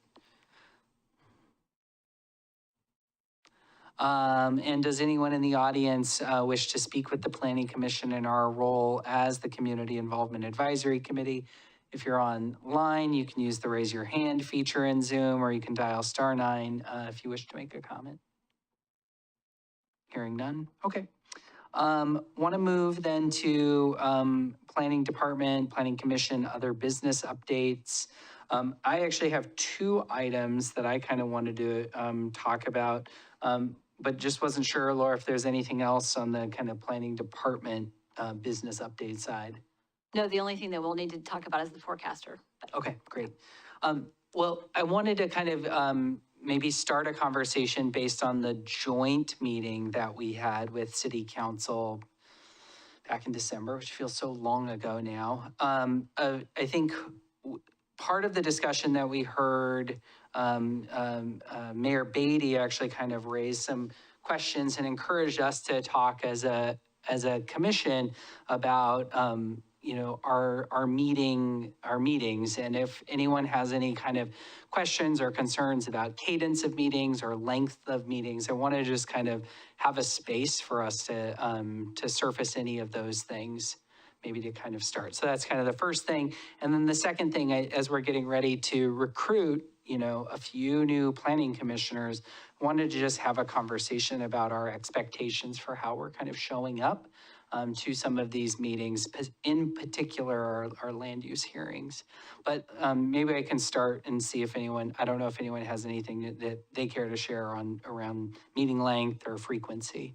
B: And does anyone in the audience wish to speak with the Planning Commission in our role as the Community Involvement Advisory Committee? If you're online, you can use the raise your hand feature in Zoom, or you can dial *9 if you wish to make a comment. Hearing none? Okay. Want to move then to Planning Department, Planning Commission, other business updates. I actually have 2 items that I kind of wanted to talk about, but just wasn't sure, Laura, if there's anything else on the kind of Planning Department business update side.
F: No, the only thing that we'll need to talk about is the forecaster.
B: Okay, great. Well, I wanted to kind of maybe start a conversation based on the joint meeting that we had with City Council back in December, which feels so long ago now. I think part of the discussion that we heard, Mayor Beatty actually kind of raised some questions and encouraged us to talk as a commission about our meetings, and if anyone has any kind of questions or concerns about cadence of meetings or length of meetings, I want to just kind of have a space for us to surface any of those things, maybe to kind of start. So that's kind of the first thing. And then the second thing, as we're getting ready to recruit, a few new planning commissioners, wanted to just have a conversation about our expectations for how we're kind of showing up to some of these meetings, in particular our land use hearings. But maybe I can start and see if anyone, I don't know if anyone has anything that they care to share around meeting length or frequency.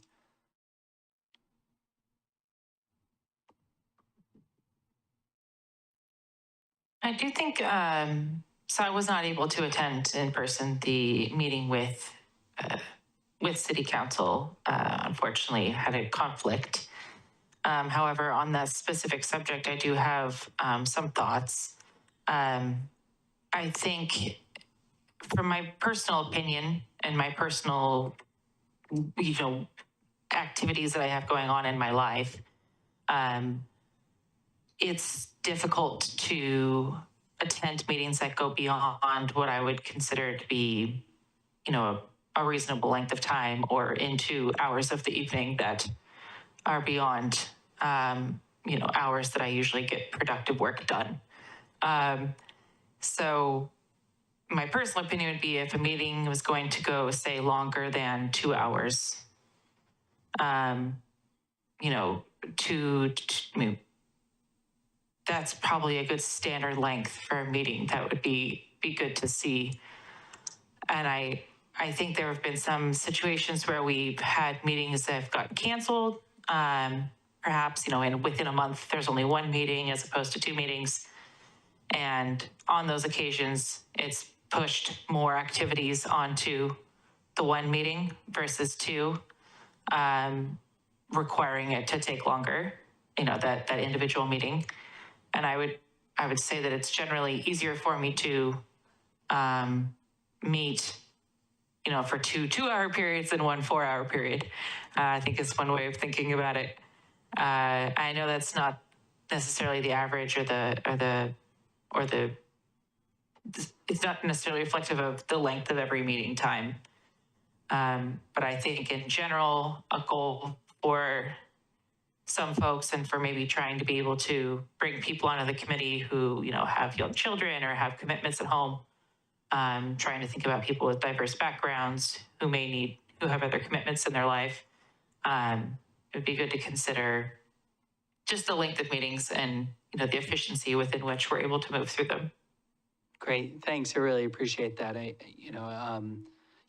G: I do think, so I was not able to attend in person the meeting with City Council. Unfortunately, had a conflict. However, on that specific subject, I do have some thoughts. I think, from my personal opinion and my personal, activities that I have going on in my life, it's difficult to attend meetings that go beyond what I would consider to be, a reasonable length of time, or into hours of the evening that are beyond, hours that I usually get productive work done. So my personal opinion would be, if a meeting was going to go, say, longer than 2 hours, that's probably a good standard length for a meeting. That would be good to see. And I think there have been some situations where we've had meetings that have gotten canceled. Perhaps, within a month, there's only 1 meeting as opposed to 2 meetings. And on those occasions, it's pushed more activities onto the 1 meeting versus 2, requiring it to take longer, that individual meeting. And I would say that it's generally easier for me to meet, for 2 2-hour periods than 1 4-hour period. I think it's one way of thinking about it. I know that's not necessarily the average it's not necessarily reflective of the length of every meeting time. But I think in general, a goal for some folks, and for maybe trying to be able to bring people onto the committee who, have young children or have commitments at home, trying to think about people with diverse backgrounds who may need who have other commitments in their life, it would be good to consider just the length of meetings and, you know, the efficiency within which we're able to move through them.
B: Great, thanks, I really appreciate that.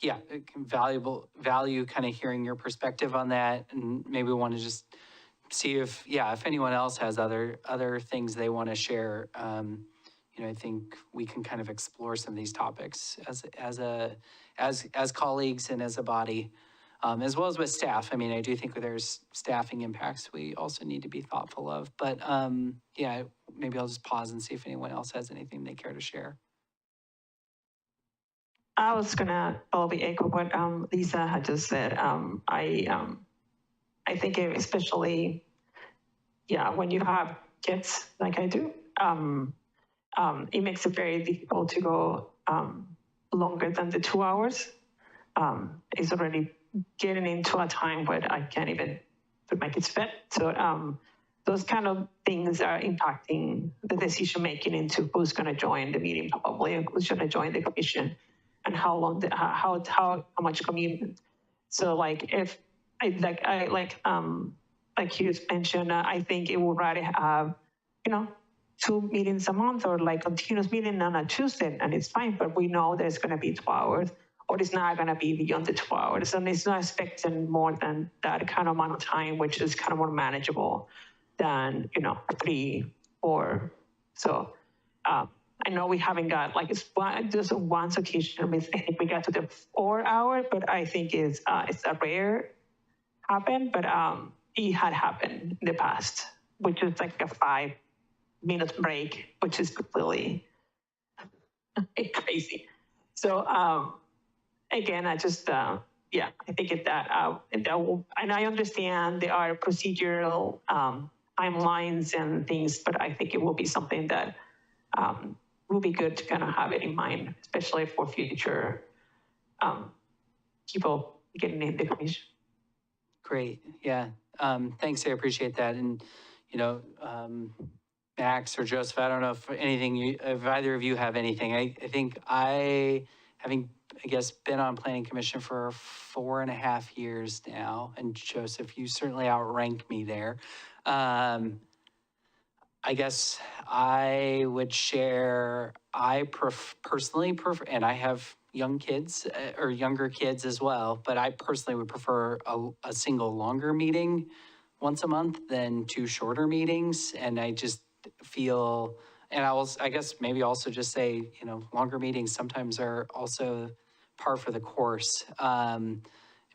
B: Yeah, value kind of hearing your perspective on that, and maybe want to just see if anyone else has other things they want to share. I think we can kind of explore some of these topics as colleagues and as a body, as well as with staff. I mean, I do think there's staffing impacts we also need to be thoughtful of. But maybe I'll just pause and see if anyone else has anything they care to share.
C: I was gonna probably echo what Lisa had just said. I think especially, when you have kids like I do, it makes it very difficult to go longer than the 2 hours. It's already getting into a time where I can't even put my kids to bed. So those kind of things are impacting the decision making into who's going to join the meeting, probably who's going to join the commission, and how long, how much commitment. So like if like you mentioned, I think it would rather have 2 meetings a month, or like continuous meeting on a Tuesday, and it's fine. But we know there's going to be 2 hours, or it's not going to be beyond the 2 hours, and it's not expecting more than that kind of amount of time, which is kind of more manageable than 3 or so. I know we haven't got just one occasion. I think we got to the 4 hour, but I think it's a rare happen. But it had happened in the past, which is like a 5-minute break, which is completely crazy. So again, I just I think that and I understand there are procedural timelines and things, but I think it will be something that will be good to kind of have it in mind, especially for future people getting in the commission.
B: Great, yeah. Thanks, I appreciate that. And, Max or Joseph, I don't know if either of you have anything. I think having been on Planning Commission for 4.5 years now, and Joseph, you certainly outrank me there. I guess I would share, I personally prefer, and I have young kids or younger kids as well, but I personally would prefer a single longer meeting once a month than 2 shorter meetings. And I just feel, and I guess maybe also just say, longer meetings sometimes are also par for the course. I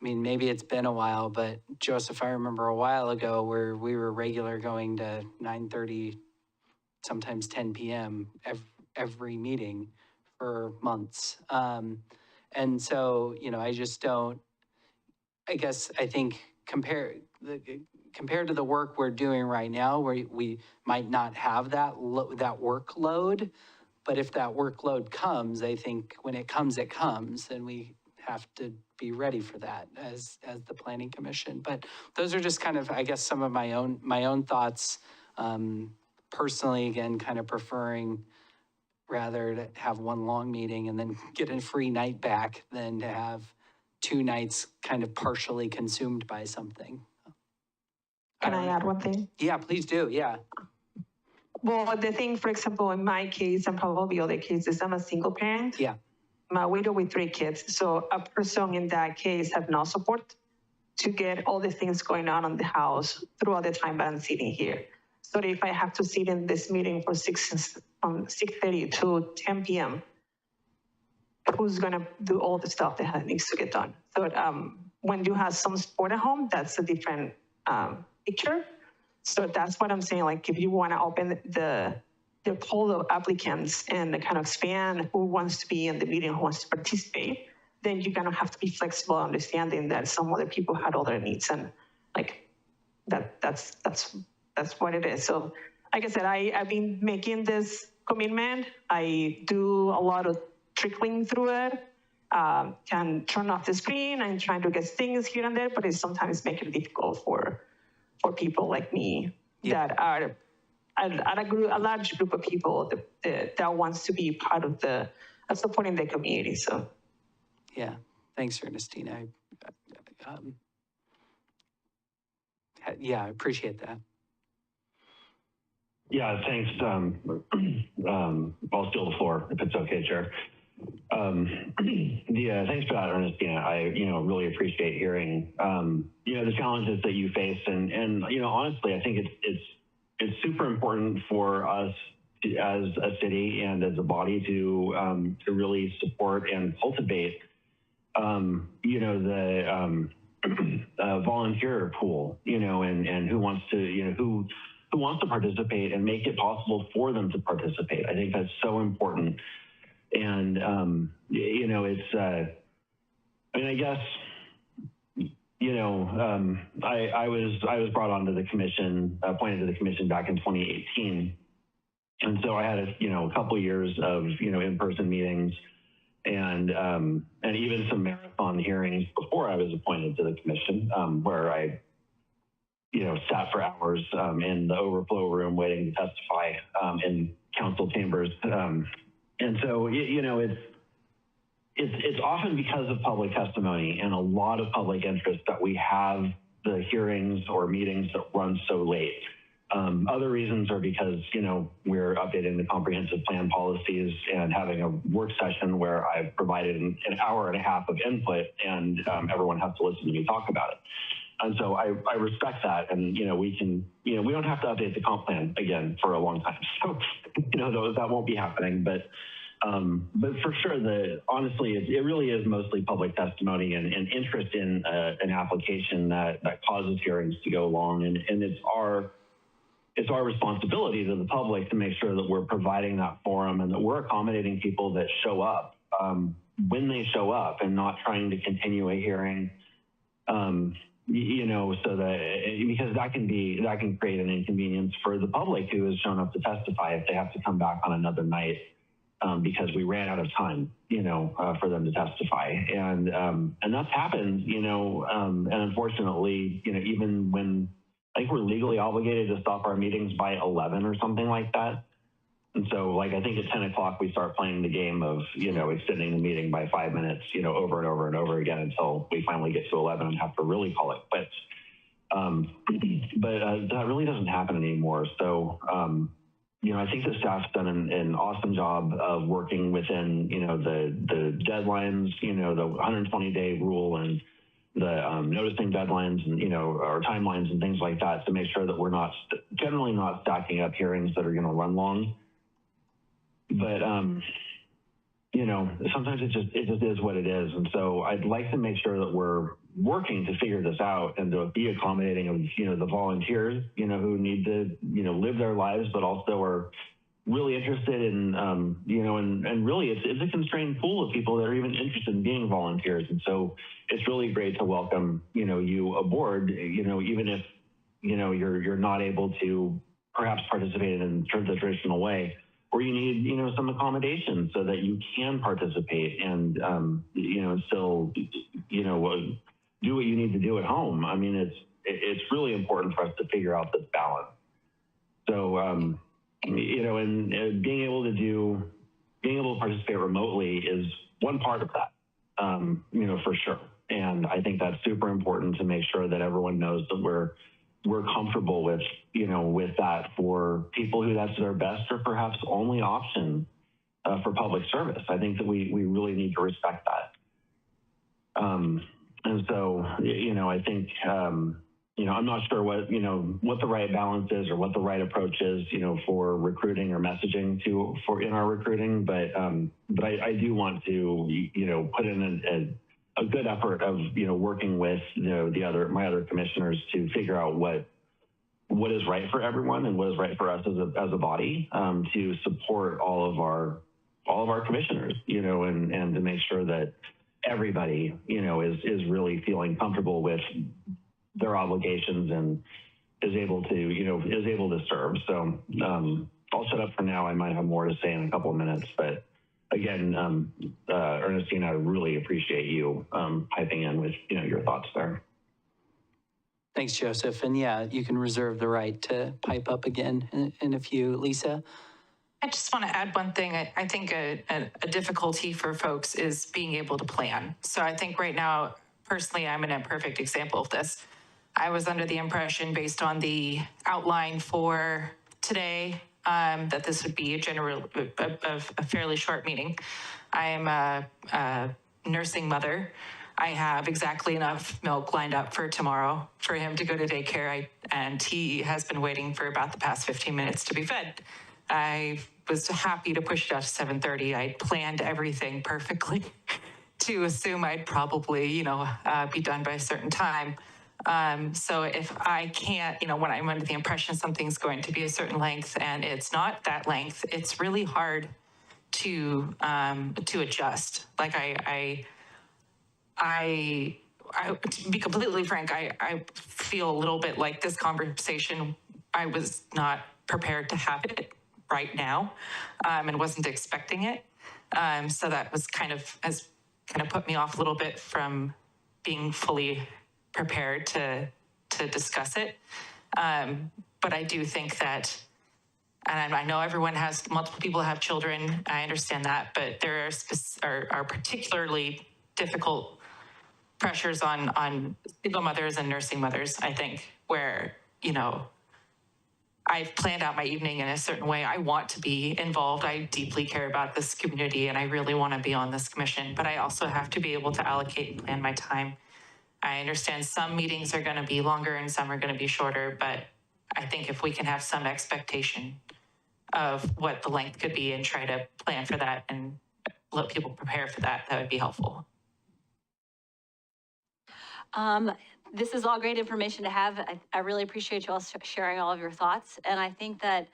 B: mean, maybe it's been a while, but Joseph, I remember a while ago where we were regular going to 9:30, sometimes 10 p.m. every meeting for months. And so, I just don't, I think compared to the work we're doing right now, where we might not have that workload, but if that workload comes, I think when it comes, and we have to be ready for that as the Planning Commission. But those are just kind of, I guess, some of my own thoughts. Personally, again, kind of preferring rather to have 1 long meeting and then get a free night back than to have 2 nights kind of partially consumed by something.
C: Can I add one thing?
B: Yeah, please do, yeah.
C: Well, the thing, for example, in my case, and probably other cases, I'm a single parent.
B: Yeah.
C: My widow with 3 kids. So a person in that case have no support to get all the things going on in the house throughout the time that I'm sitting here. So if I have to sit in this meeting from 6:30 to 10 p.m., who's gonna do all the stuff that needs to get done? So when you have some support at home, that's a different picture. So that's what I'm saying. Like if you want to open the pool of applicants and kind of expand who wants to be in the meeting, who wants to participate, then you're gonna have to be flexible, understanding that some other people had other needs, and like that's what it is. So like I said, I've been making this commitment. I do a lot of trickling through it. Can turn off the screen and trying to get things here and there, but it's sometimes making it difficult for people like me that are a large group of people that wants to be part of supporting the community. So
B: yeah, thanks, Ernestina. Yeah, I appreciate that.
D: Yeah, thanks. I'll steal the floor if it's okay, Chair. Thanks for that, Ernestina. I, really appreciate hearing, the challenges that you face, and honestly, I think it's super important for us as a city and as a body to really support and cultivate, the volunteer pool, and who wants to, who wants to participate and make it possible for them to participate. I think that's so important. And, it's, I guess, I was brought onto the commission, appointed to the commission back in 2018. And so I had a couple of years of, in-person meetings and even some marathon hearings before I was appointed to the commission, where I, sat for hours in the overflow room waiting to testify in council chambers. And so, it's often because of public testimony and a lot of public interest that we have the hearings or meetings that run so late. Other reasons are because, we're updating the comprehensive plan policies and having a work session where I've provided an hour and a half of input and everyone has to listen to me talk about it. And so I respect that. And, we can, we don't have to update the comp plan again for a long time. So, that won't be happening. But for sure, honestly, it really is mostly public testimony and interest in an application that causes hearings to go long. And it's our responsibility to the public to make sure that we're providing that forum and that we're accommodating people that show up when they show up and not trying to continue a hearing, so that, because that can create an inconvenience for the public who has shown up to testify if they have to come back on another night because we ran out of time, for them to testify. And that's happened, and unfortunately, even when I think we're legally obligated to stop our meetings by 11 or something like that. And so, I think at 10 o'clock, we start playing the game of, extending the meeting by 5 minutes, over and over and over again until we finally get to 11 and have to really call it quits. But that really doesn't happen anymore. So, I think the staff's done an awesome job of working within, the deadlines, the 120-day rule and the noticing deadlines and, our timelines and things like that to make sure that we're generally not stacking up hearings that are going to run long. But, sometimes it just is what it is. And so I'd like to make sure that we're working to figure this out and to be accommodating of, the volunteers, who need to, live their lives, but also are really interested in, and really it's a constrained pool of people that are even interested in being volunteers. And so it's really great to welcome, you aboard, even if, you're not able to perhaps participate in the traditional way, or you need, some accommodation so that you can participate and, still, do what you need to do at home. I mean, it's really important for us to figure out this balance. So, and being able to participate remotely is one part of that, for sure. And I think that's super important to make sure that everyone knows that we're comfortable with, with that for people who that's their best or perhaps only option for public service. I think that we really need to respect that. And so, I think, I'm not sure what the right balance is or what the right approach is, for recruiting or messaging in our recruiting. But I do want to, put in a good effort of, working with, my other commissioners to figure out what is right for everyone and what is right for us as a body, to support all of our commissioners, and to make sure that everybody, is really feeling comfortable with their obligations and is able to serve. So I'll shut up for now. I might have more to say in a couple of minutes, but again, Ernestina, I really appreciate you piping in with, your thoughts there.
B: Thanks, Joseph. And yeah, you can reserve the right to pipe up again in a few. Lisa?
G: I just want to add one thing. I think a difficulty for folks is being able to plan. So I think right now, personally, I'm an imperfect example of this. I was under the impression, based on the outline for today, that this would be a fairly short meeting. I am a nursing mother. I have exactly enough milk lined up for tomorrow for him to go to daycare, and he has been waiting for about the past 15 minutes to be fed. I was happy to push it out to 7:30. I planned everything perfectly to assume I'd probably, be done by a certain time. So if I can't, when I'm under the impression something's going to be a certain length and it's not that length, it's really hard to adjust. Like to be completely frank, I feel a little bit like this conversation, I was not prepared to have it right now, and wasn't expecting it. So that has kind of put me off a little bit from being fully prepared to discuss it. But I do think that, and I know multiple people have children, I understand that, but there are particularly difficult pressures on single mothers and nursing mothers, I think, where, I've planned out my evening in a certain way. I want to be involved. I deeply care about this community and I really want to be on this commission, but I also have to be able to allocate and plan my time. I understand some meetings are going to be longer and some are going to be shorter, but I think if we can have some expectation of what the length could be and try to plan for that and let people prepare for that, that would be helpful.
F: This is all great information to have. I really appreciate you all sharing all of your thoughts. And I think that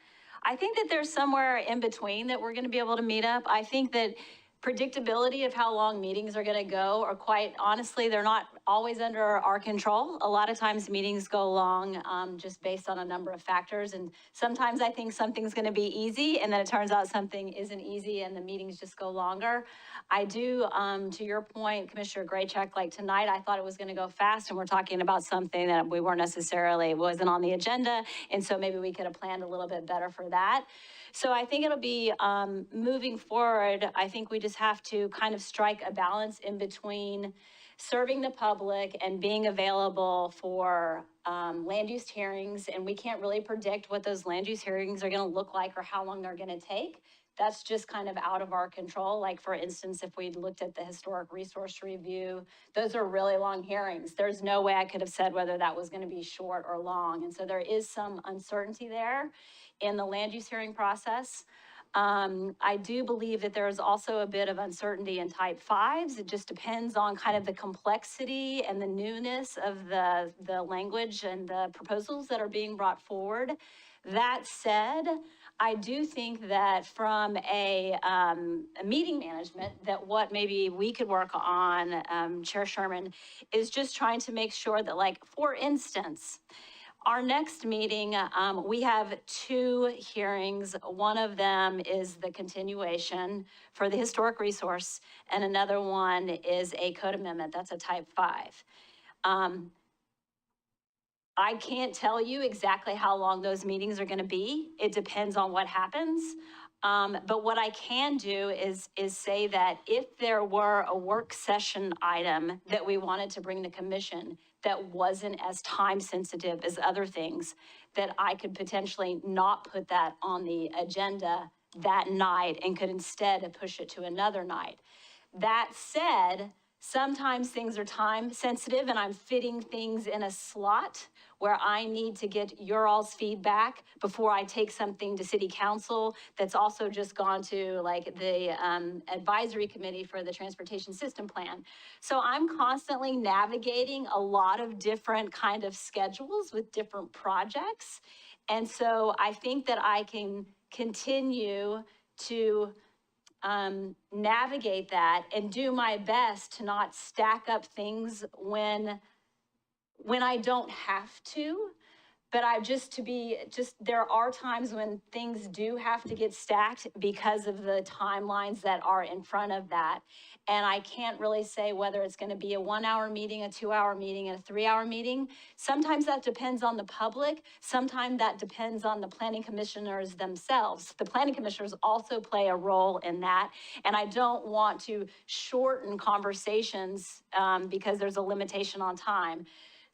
F: there's somewhere in between that we're going to be able to meet up. I think that predictability of how long meetings are going to go, or quite honestly, they're not always under our control. A lot of times meetings go long just based on a number of factors. And sometimes I think something's going to be easy and then it turns out something isn't easy and the meetings just go longer. I do, to your point, Commissioner Graycheck, like tonight, I thought it was going to go fast and we're talking about something that we weren't necessarily, wasn't on the agenda. And so maybe we could have planned a little bit better for that. So I think it'll be moving forward. I think we just have to kind of strike a balance in between serving the public and being available for land use hearings. And we can't really predict what those land use hearings are going to look like or how long they're going to take. That's just kind of out of our control. Like, for instance, if we looked at the historic resource review, those are really long hearings. There's no way I could have said whether that was going to be short or long. And so there is some uncertainty there in the land use hearing process. I do believe that there is also a bit of uncertainty in type 5s. It just depends on kind of the complexity and the newness of the language and the proposals that are being brought forward. That said, I do think that from a meeting management, that what maybe we could work on, Chair Sherman, is just trying to make sure that, like, for instance, our next meeting, we have 2 hearings. One of them is the continuation for the historic resource, and another one is a code amendment. That's a type 5. I can't tell you exactly how long those meetings are going to be. It depends on what happens. But what I can do is say that if there were a work session item that we wanted to bring to commission that wasn't as time sensitive as other things, that I could potentially not put that on the agenda that night and could instead push it to another night. That said, sometimes things are time sensitive and I'm fitting things in a slot where I need to get your all's feedback before I take something to city council that's also just gone to like the advisory committee for the transportation system plan. So I'm constantly navigating a lot of different kind of schedules with different projects. And so I think that I can continue to navigate that and do my best to not stack up things when I don't have to. But there are times when things do have to get stacked because of the timelines that are in front of that. And I can't really say whether it's going to be a 1 hour meeting, a 2 hour meeting, and a 3 hour meeting. Sometimes that depends on the public. Sometimes that depends on the planning commissioners themselves. The planning commissioners also play a role in that. And I don't want to shorten conversations because there's a limitation on time.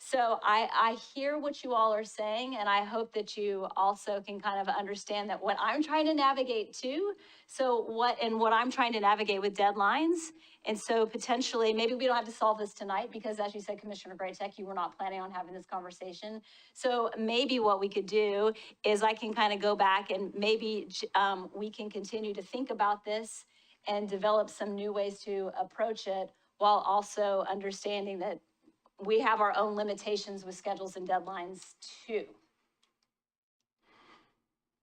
F: So I hear what you all are saying, and I hope that you also can kind of understand that what I'm trying to navigate too. So what I'm trying to navigate with deadlines. And so potentially, maybe we don't have to solve this tonight because as you said, Commissioner Graytech, you were not planning on having this conversation. So maybe what we could do is I can kind of go back and maybe we can continue to think about this and develop some new ways to approach it while also understanding that we have our own limitations with schedules and deadlines too.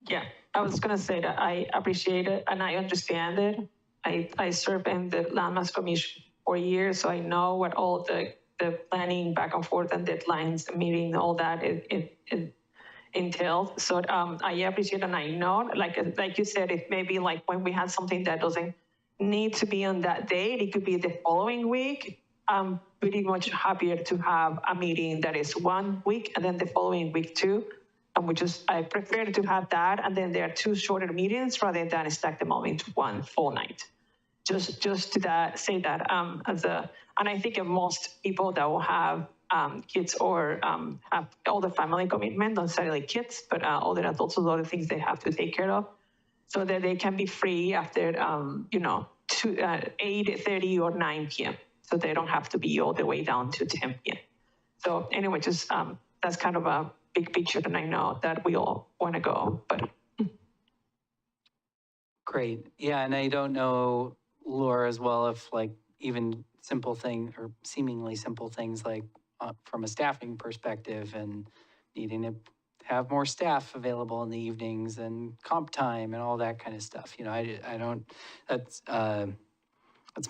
C: Yeah, I was gonna say that I appreciate it and I understand it. I served in the Landmass Commission for years, so I know what all the planning back and forth and deadlines, meeting, all that it entails. So I appreciate it, and I know, like you said, it may be like when we have something that doesn't need to be on that date, it could be the following week. I'm pretty much happier to have a meeting that is 1 week and then the following week too. And I prefer to have that, and then there are 2 shorter meetings rather than stack them all into one full night. Just to say that and I think of most people that will have kids or have all the family commitment, not necessarily kids, but older adults, a lot of things they have to take care of, so that they can be free after 8:30 or 9 p.m. So they don't have to be all the way down to 10 p.m. So anyway, just that's kind of a big picture, and I know that we all want to go, but.
B: Great. Yeah, and I don't know, Laura, as well, if like even simple thing or seemingly simple things like from a staffing perspective and needing to have more staff available in the evenings and comp time and all that kind of stuff. I don't, that's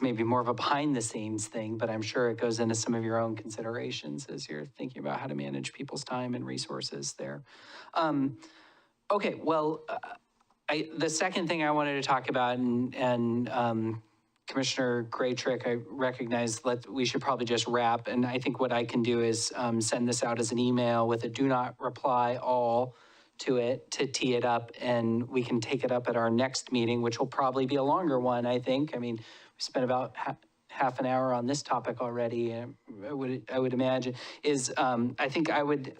B: maybe more of a behind the scenes thing, but I'm sure it goes into some of your own considerations as you're thinking about how to manage people's time and resources there. Okay, well, the second thing I wanted to talk about, and Commissioner Graytrick, I recognize we should probably just wrap, and I think what I can do is send this out as an email with a do not reply all to it to tee it up, and we can take it up at our next meeting, which will probably be a longer one, I think. I mean, we spent about half an hour on this topic already, I would imagine, I think I would,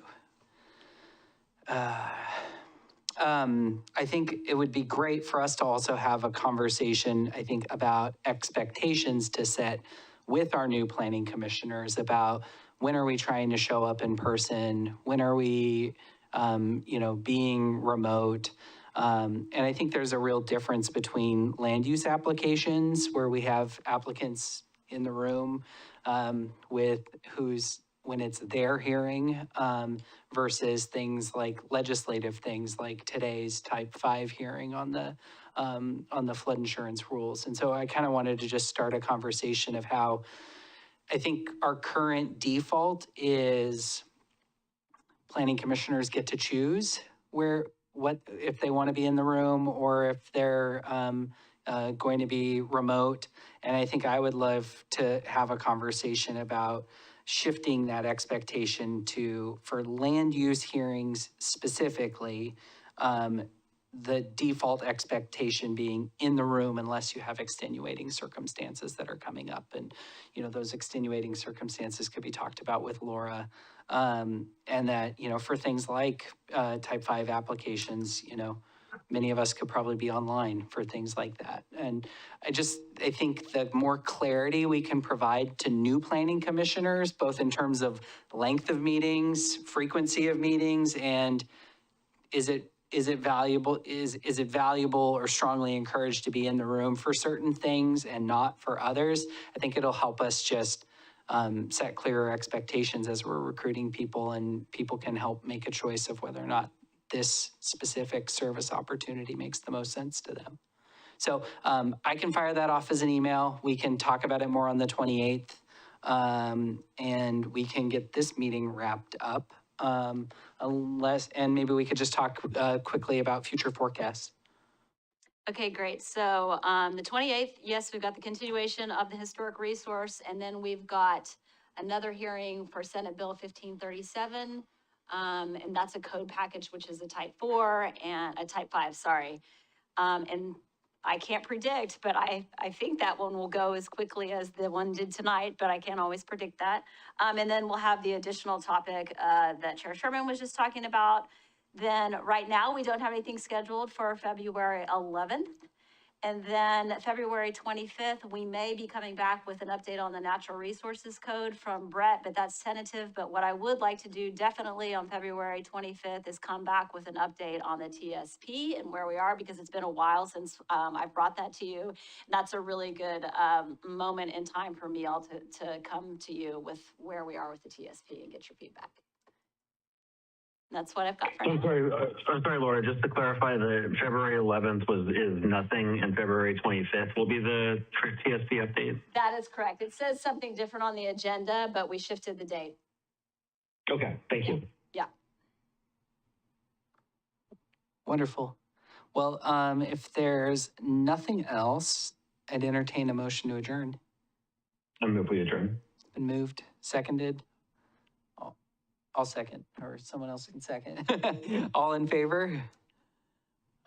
B: I think it would be great for us to also have a conversation, I think, about expectations to set with our new planning commissioners about when are we trying to show up in person, when are we, being remote. And I think there's a real difference between land use applications where we have applicants in the room with when it's their hearing versus things like legislative things like today's type 5 hearing on the flood insurance rules. And so I kind of wanted to just start a conversation of how I think our current default is planning commissioners get to choose if they want to be in the room or if they're going to be remote. And I think I would love to have a conversation about shifting that expectation for land use hearings specifically, the default expectation being in the room unless you have extenuating circumstances that are coming up. And, those extenuating circumstances could be talked about with Laura. And that, for things like type 5 applications, many of us could probably be online for things like that. And I think the more clarity we can provide to new planning commissioners, both in terms of length of meetings, frequency of meetings, and is it valuable or strongly encouraged to be in the room for certain things and not for others? I think it'll help us just set clearer expectations as we're recruiting people, and people can help make a choice of whether or not this specific service opportunity makes the most sense to them. So I can fire that off as an email. We can talk about it more on the 28th, and we can get this meeting wrapped up. and maybe we could just talk quickly about future forecasts.
F: Okay, great. So the 28th, yes, we've got the continuation of the historic resource, and then we've got another hearing for Senate Bill 1537. And that's a code package, which is a type 4 and a type 5, sorry. And I can't predict, but I think that one will go as quickly as the one did tonight, but I can't always predict that. And then we'll have the additional topic that Chair Sherman was just talking about. Then right now, we don't have anything scheduled for February 11th. And then February 25th, we may be coming back with an update on the Natural Resources Code from Brett, but that's tentative. But what I would like to do definitely on February 25th is come back with an update on the TSP and where we are, because it's been a while since I've brought that to you. And that's a really good moment in time for me all to come to you with where we are with the TSP and get your feedback. That's what I've got for now.
D: I'm sorry, Laura, just to clarify, the February 11th is nothing and February 25th will be the TSP update?
F: That is correct. It says something different on the agenda, but we shifted the date.
D: Okay, thank you.
F: Yeah.
B: Wonderful. Well, if there's nothing else, I'd entertain a motion to adjourn.
D: I move we adjourn.
B: It's been moved, seconded. I'll second, or someone else can second. All in favor?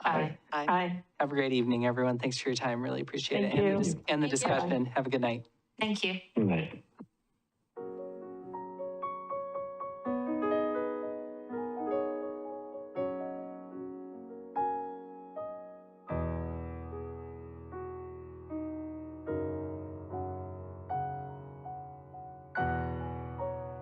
C: Aye. Aye.
B: Have a great evening, everyone. Thanks for your time. Really appreciate it.
C: Thank you.
B: And the
F: Thank you.
B: discussion. Have a good night.
G: Thank you.
D: Good night.